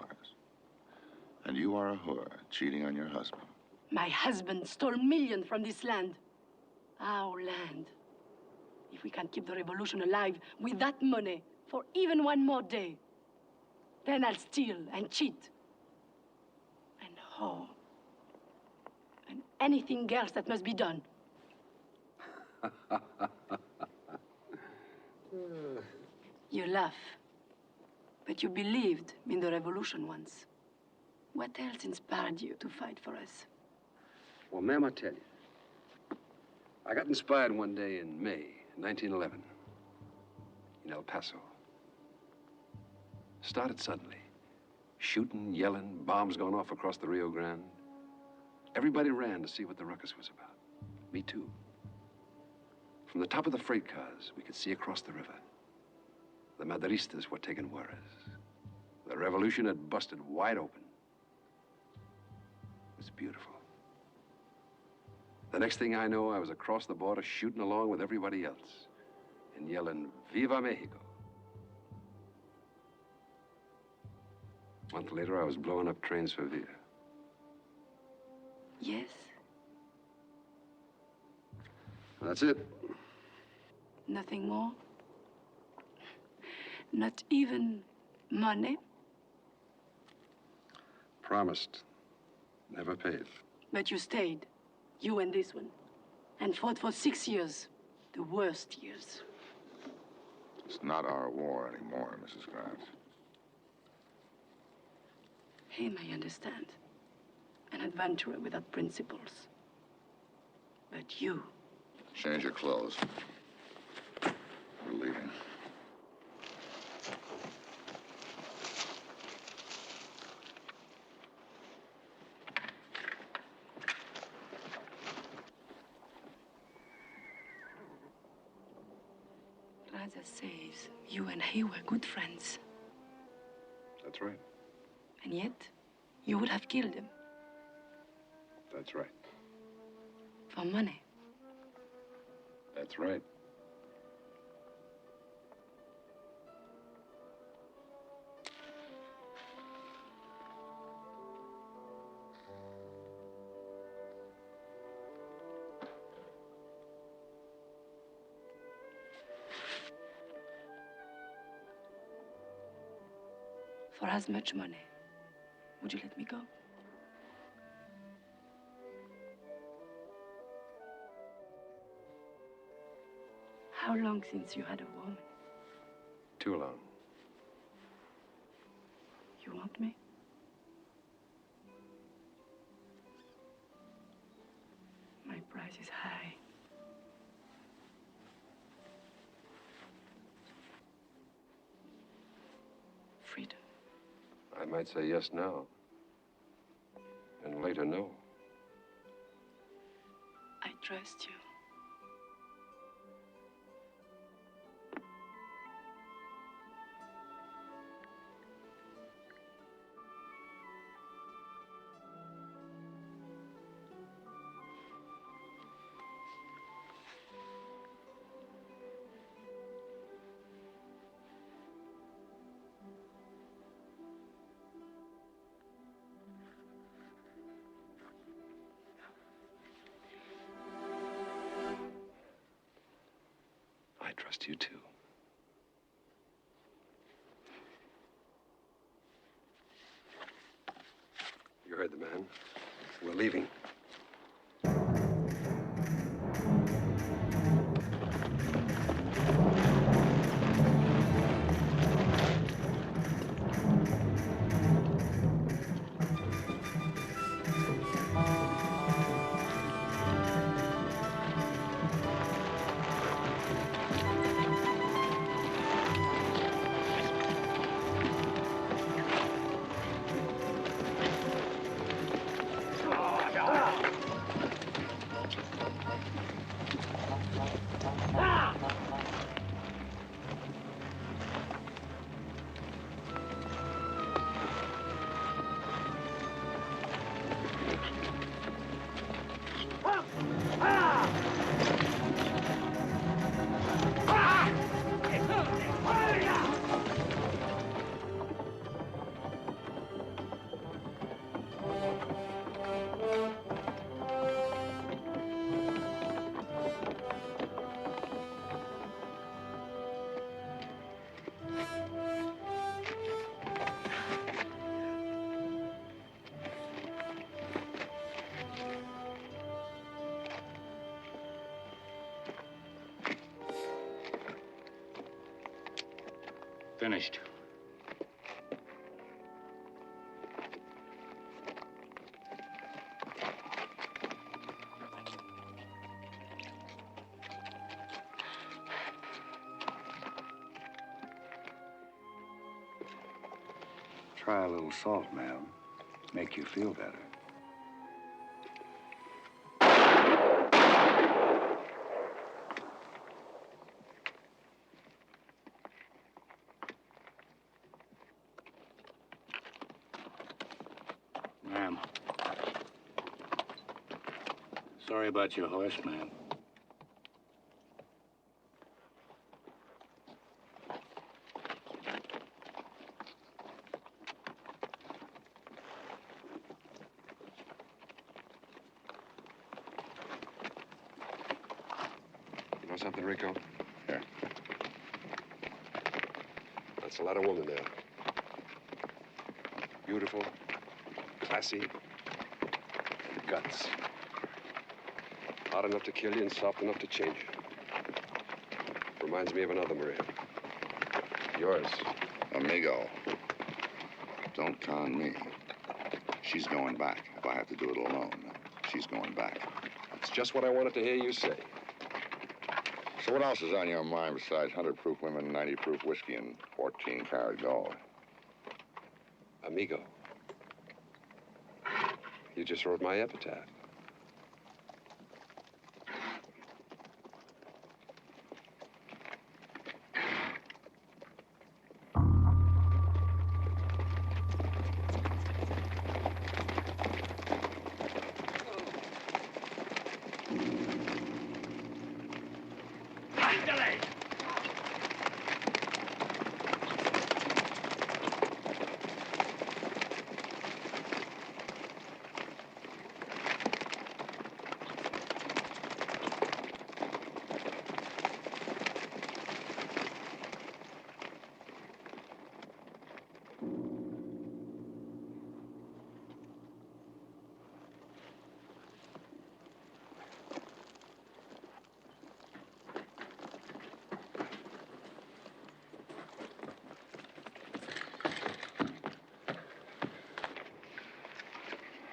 And you are a whore, cheating on your husband. My husband stole millions from this land. Our land. If we can keep the revolution alive with that money for even one more day, then I'll steal and cheat and whore and anything else that must be done. You laugh, but you believed in the revolution once. What else inspired you to fight for us? Well, ma'am, I'll tell you. I got inspired one day in May 1911 in El Paso. Started suddenly. Shooting, yelling, bombs going off across the Rio Grande. Everybody ran to see what the ruckus was about. Me too. From the top of the freight cars, we could see across the river. The Maderistas were taking Juarez. The revolution had busted wide open. It was beautiful. The next thing I know, I was across the border shooting along with everybody else and yelling, "Viva Mexico." A month later, I was blowing up trains for Villa. Yes? That's it. Nothing more? Not even money? Promised. Never paid. But you stayed, you and this one, and fought for 6 years, the worst years. It's not our war anymore, Mrs. Grant. Him, I understand. An adventurer without principles. But you... Change your clothes. We're leaving. Raza says you and he were good friends. That's right. And yet, you would have killed him. That's right. For money. That's right. For as much money, would you let me go? How long since you had a woman? Too long. You want me? My price is high. Freedom. I might say yes now. And later, no. I trust you. I trust you too. You heard the man. We're leaving. Finished. Try a little salt, ma'am. Make you feel better. Ma'am. Sorry about your horse, ma'am. You know something, Rico? Here. That's a lot of woman there. Beautiful, classy, and guts. Hard enough to kill you and soft enough to change you. Reminds me of another Maria. Yours. Amigo, don't con me. She's going back. If I have to do it alone, she's going back. That's just what I wanted to hear you say. So what else is on your mind besides 100-proof women, 90-proof whiskey, and 14-karat gold? Amigo. You just wrote my epitaph.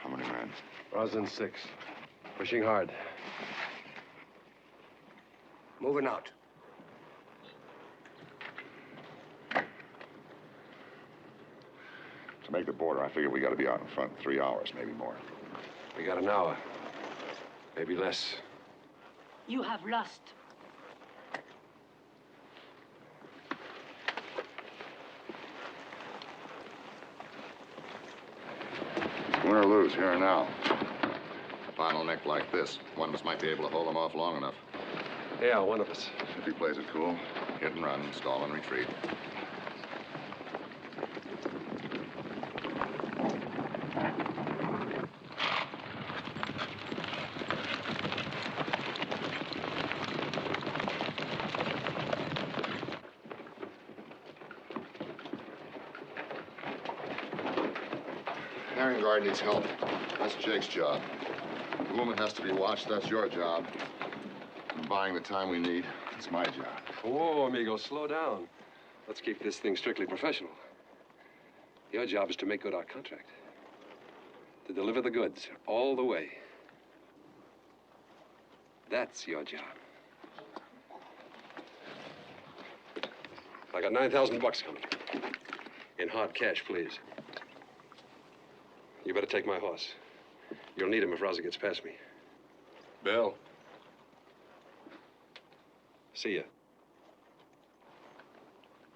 How many men? Rosin 6. Pushing hard. Moving out. To make the border, I figure we got to be out in front in 3 hours, maybe more. We got an hour. Maybe less. You have lost. Win or lose, here and now. A final neck like this, one of us might be able to hold them off long enough. Yeah, one of us. If he plays it cool, hit and run, stall and retreat. Herring guard needs help. That's Jake's job. The woman has to be watched. That's your job. And buying the time we need, it's my job. Whoa, amigo, slow down. Let's keep this thing strictly professional. Your job is to make good our contract. To deliver the goods all the way. That's your job. I got $9,000 coming. In hard cash, please. You better take my horse. You'll need him if Raza gets past me. Bill. See ya.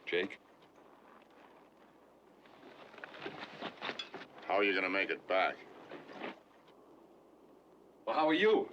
Jake. How are you gonna make it back? Well, how are you?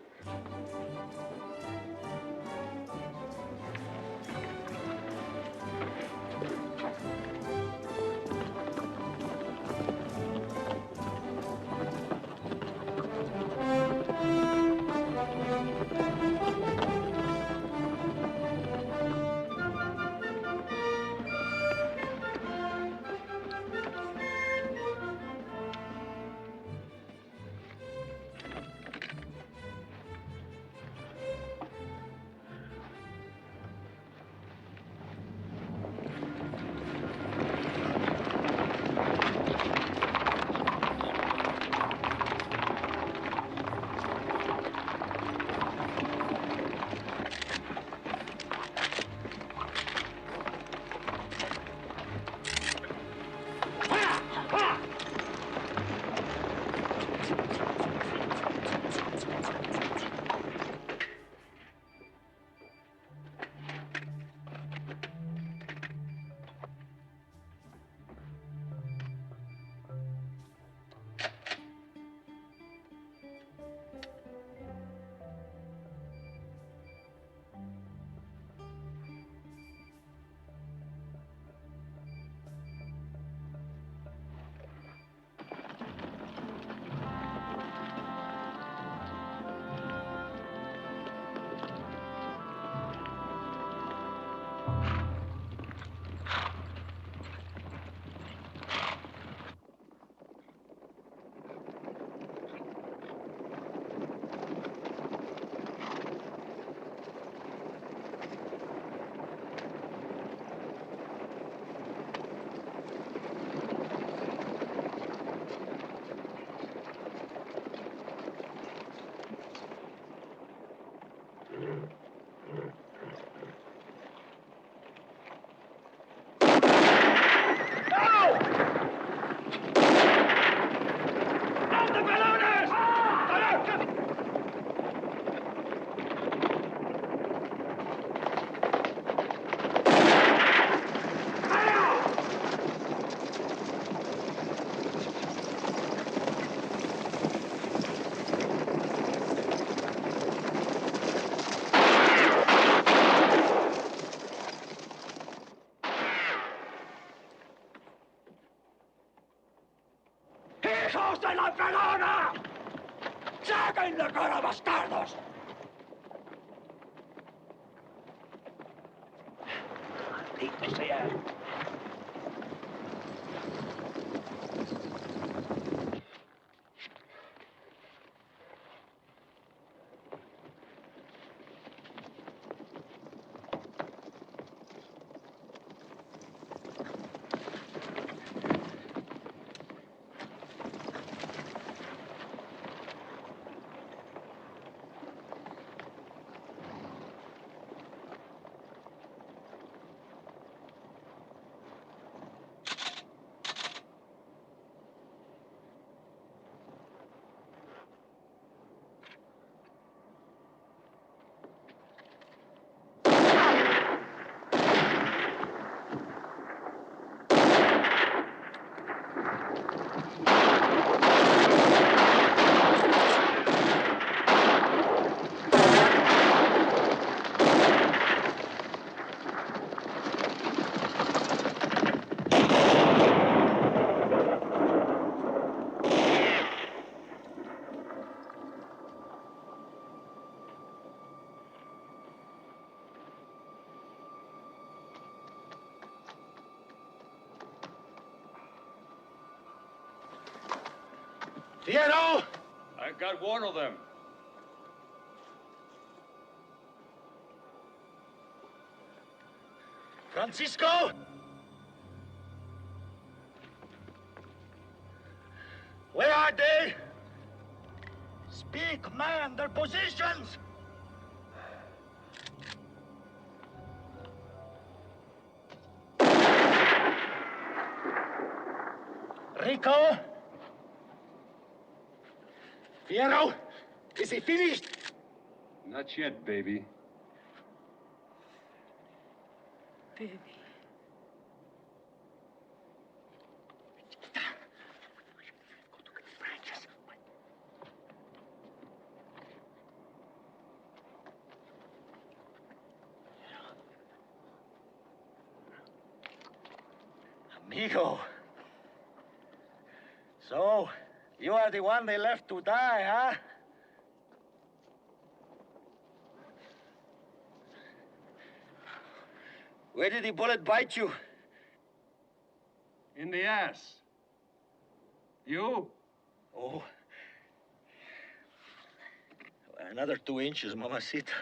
¡Hijos de la pelona! ¡Saquen la cara, bastardos! ¡Maldito sea! Fierro! I got one of them. Francisco! Where are they? Speak, man, their positions! Rico? Fierro, is he finished? Not yet, baby. Baby. Amigo. So, you are the one they left to die, huh? Where did the bullet bite you? In the ass. You? Oh. Another 2 inches, mamacita.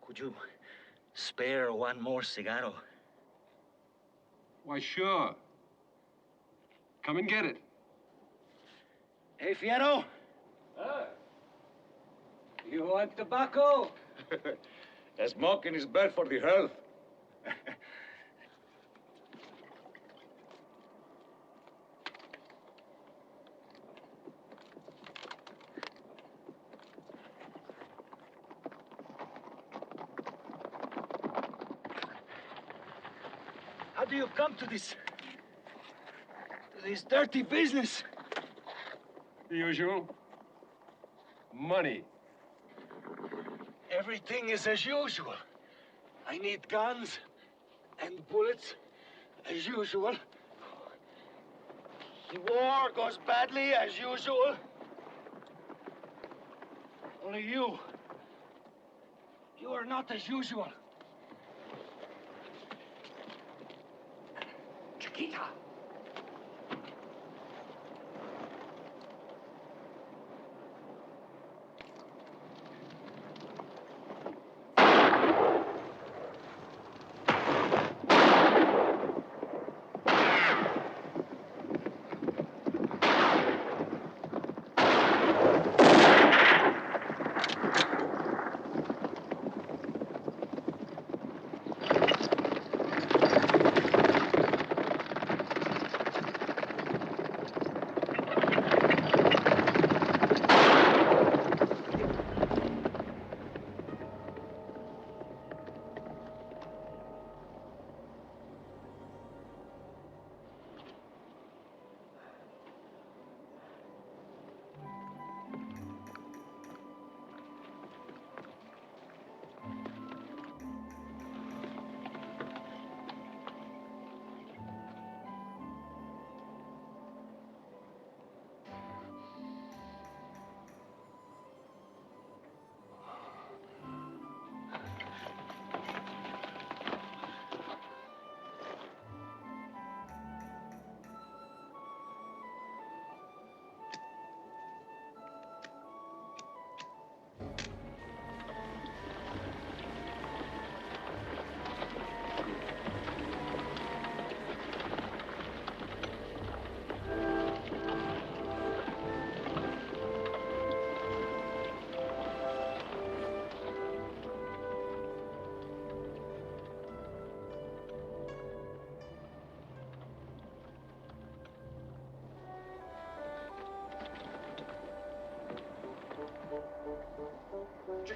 Could you spare one more cigarro? Why, sure. Come and get it. Hey, Fierro. You want tobacco? Smoking is bad for the health. How do you come to this dirty business? The usual. Money. Everything is as usual. I need guns and bullets as usual. The war goes badly as usual. Only you are not as usual. Chiquita.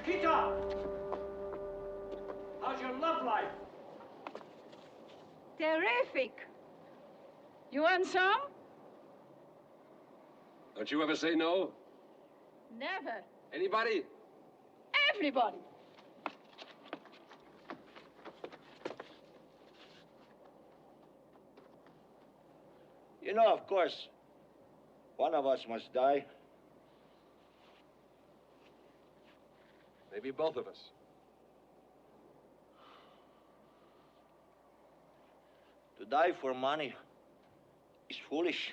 Chiquita! How's your love life? Terrific. You want some? Don't you ever say no? Never. Anybody? Everybody. You know, of course, one of us must die. Maybe both of us. To die for money is foolish.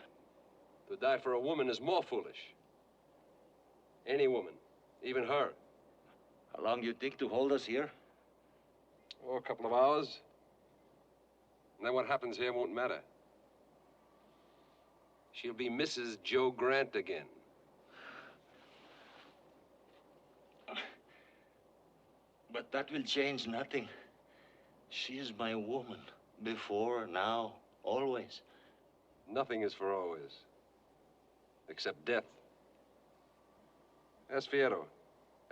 To die for a woman is more foolish. Any woman, even her. How long do you think to hold us here? Oh, a couple of hours. And then what happens here won't matter. She'll be Mrs. Joe Grant again. But that will change nothing. She is my woman. Before, now, always. Nothing is for always. Except death. Ask Fierro.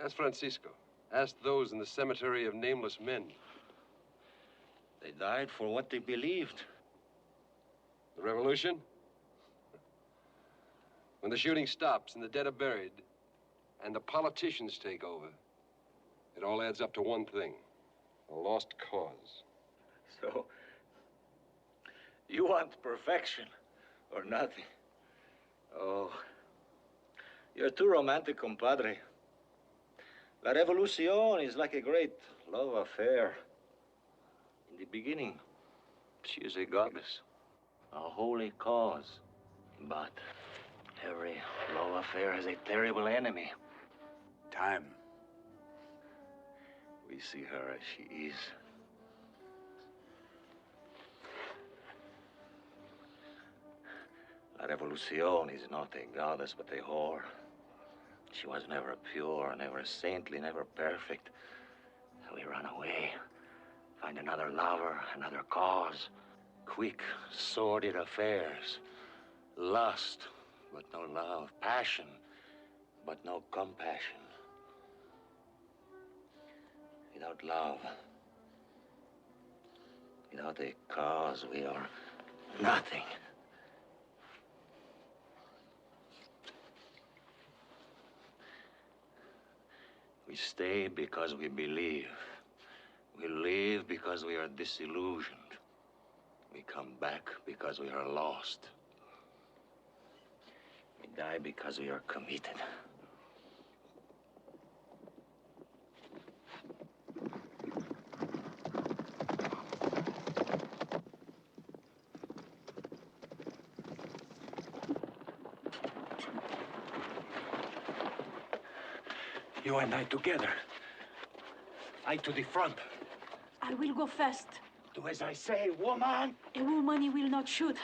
Ask Francisco. Ask those in the cemetery of nameless men. They died for what they believed. The revolution? When the shooting stops and the dead are buried, and the politicians take over, it all adds up to one thing: a lost cause. So, you want perfection or nothing? Oh, you're too romantic, compadre. La Revolucion is like a great love affair. In the beginning, she is a goddess, a holy cause. But every love affair has a terrible enemy. Time. We see her as she is. La Revolucion is not a goddess, but a whore. She was never pure, never saintly, never perfect. We run away, find another lover, another cause. Quick, sordid affairs. Lust, but no love. Passion, but no compassion. Without love, without a cause, we are nothing. We stay because we believe. We live because we are disillusioned. We come back because we are lost. We die because we are committed. You and I together. I to the front. I will go first. Do as I say, woman. A woman he will not shoot.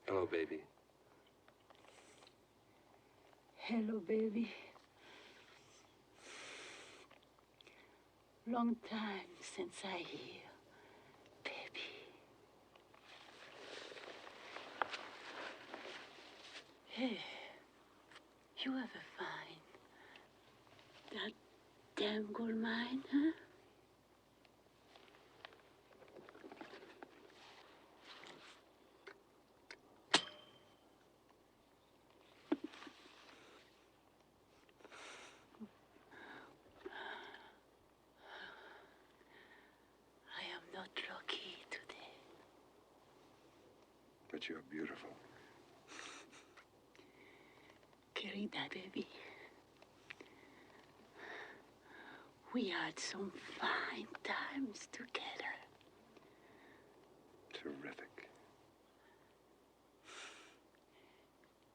Hello, baby. Hello, baby. Long time since I hear, baby. Hey, you ever find that damn gold mine, huh? Not lucky today. But you're beautiful. Querida, baby. We had some fine times together. Terrific.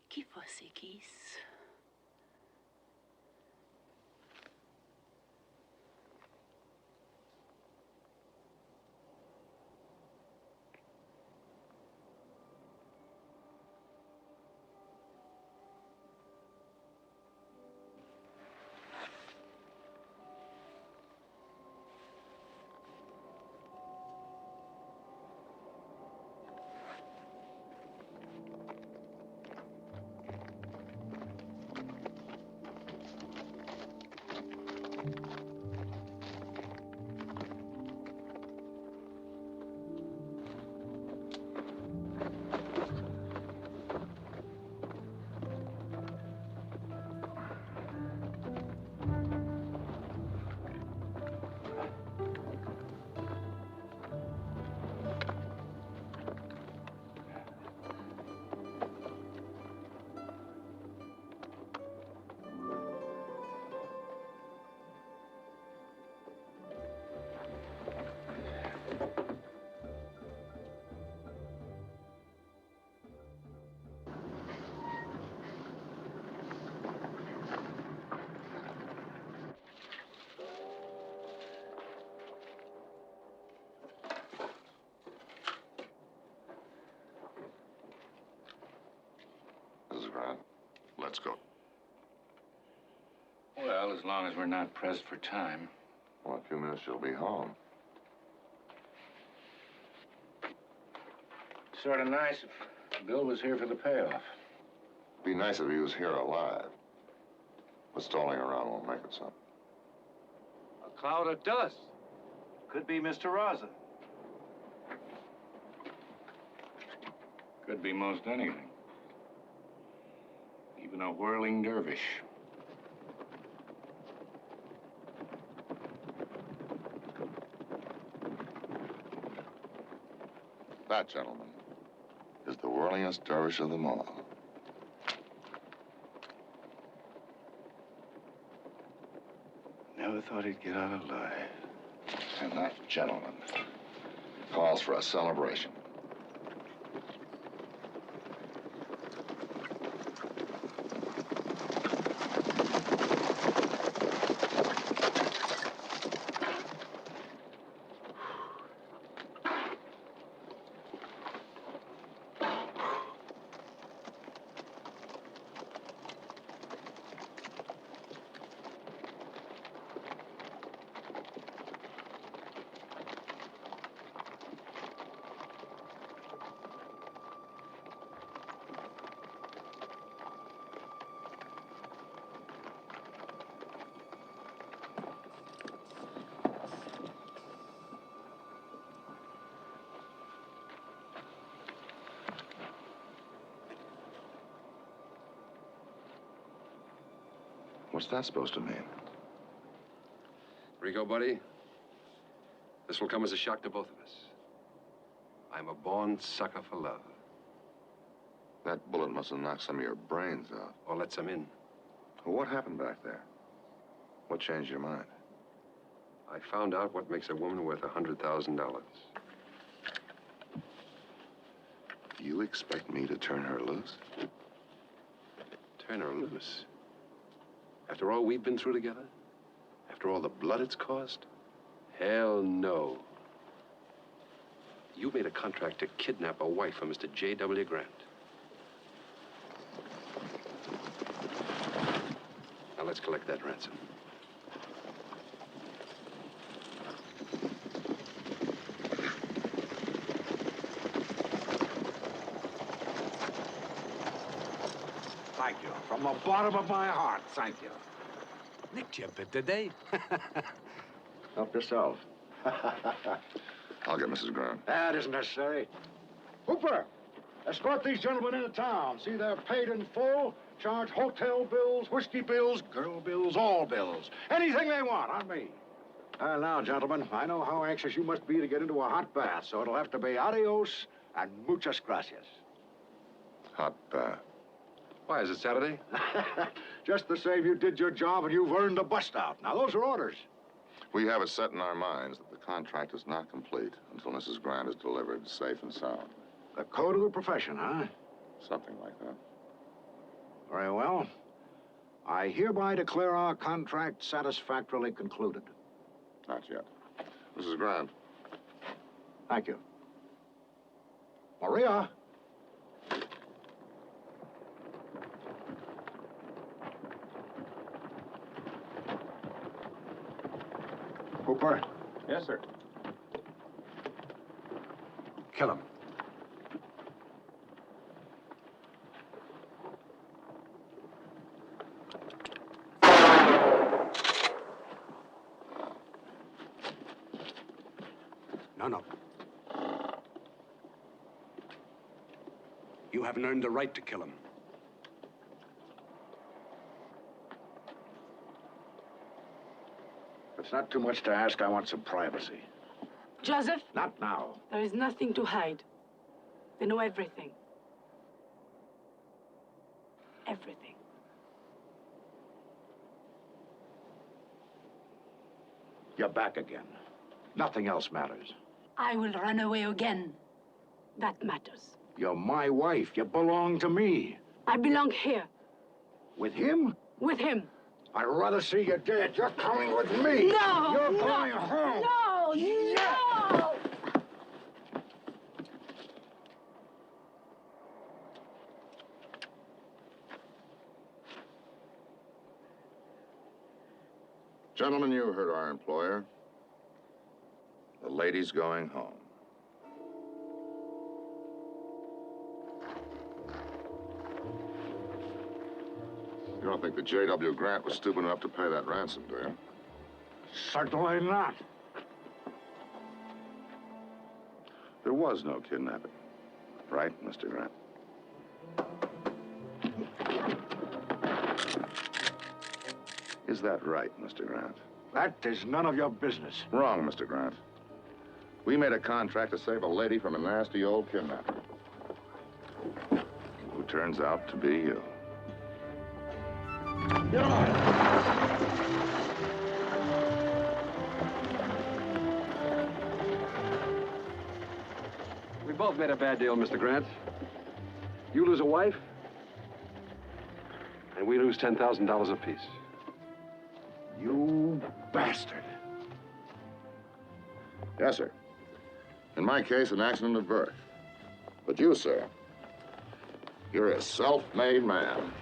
Give us a kiss. Mrs. Grant, let's go. Well, as long as we're not pressed for time. Well, in a few minutes you'll be home. Sort of nice if Bill was here for the payoff. Be nice if he was here alive. But stalling around won't make it, son. A cloud of dust. Could be Mr. Raza. Could be most anything. Even a whirling dervish. That, gentlemen, is the whirlingest dervish of them all. Never thought he'd get out alive. And that, gentlemen, calls for a celebration. What's that supposed to mean? Rico, buddy, this will come as a shock to both of us. I'm a born sucker for love. That bullet must have knocked some of your brains out. Or let some in. Well, what happened back there? What changed your mind? I found out what makes a woman worth $100,000. You expect me to turn her loose? Turn her loose? After all we've been through together? After all the blood it's cost? Hell no. You made a contract to kidnap a wife for Mr. J.W. Grant. Now let's collect that ransom. Thank you. From the bottom of my heart, thank you. Nicked you a bit, did they? Help yourself. I'll get Mrs. Grant. That isn't necessary. Hooper, escort these gentlemen into town. See they're paid in full. Charge hotel bills, whiskey bills, girl bills, all bills. Anything they want on me. Now, gentlemen, I know how anxious you must be to get into a hot bath, so it'll have to be adios and muchas gracias. Hot bath. Why, is it Saturday? Just the same, you did your job and you've earned a bust out. Now, those are orders. We have it set in our minds that the contract is not complete until Mrs. Grant is delivered safe and sound. The code of the profession, huh? Something like that. Very well. I hereby declare our contract satisfactorily concluded. Not yet. Mrs. Grant. Thank you. Maria! Cooper? Yes, sir. Kill him. No. You haven't earned the right to kill him. It's not too much to ask. I want some privacy. Joseph? Not now. There is nothing to hide. They know everything. Everything. You're back again. Nothing else matters. I will run away again. That matters. You're my wife. You belong to me. I belong here. With him? With him. I'd rather see you dead. You're coming with me. No! You're going home. No! No! Gentlemen, you heard our employer. The lady's going home. You don't think that J.W. Grant was stupid enough to pay that ransom, do you? Certainly not. There was no kidnapping. Right, Mr. Grant? Is that right, Mr. Grant? That is none of your business. Wrong, Mr. Grant. We made a contract to save a lady from a nasty old kidnapper. Who turns out to be you. We both made a bad deal, Mr. Grant. You lose a wife, and we lose $10,000 apiece. You bastard. Yes, sir. In my case, an accident of birth. But you, sir, you're a self-made man.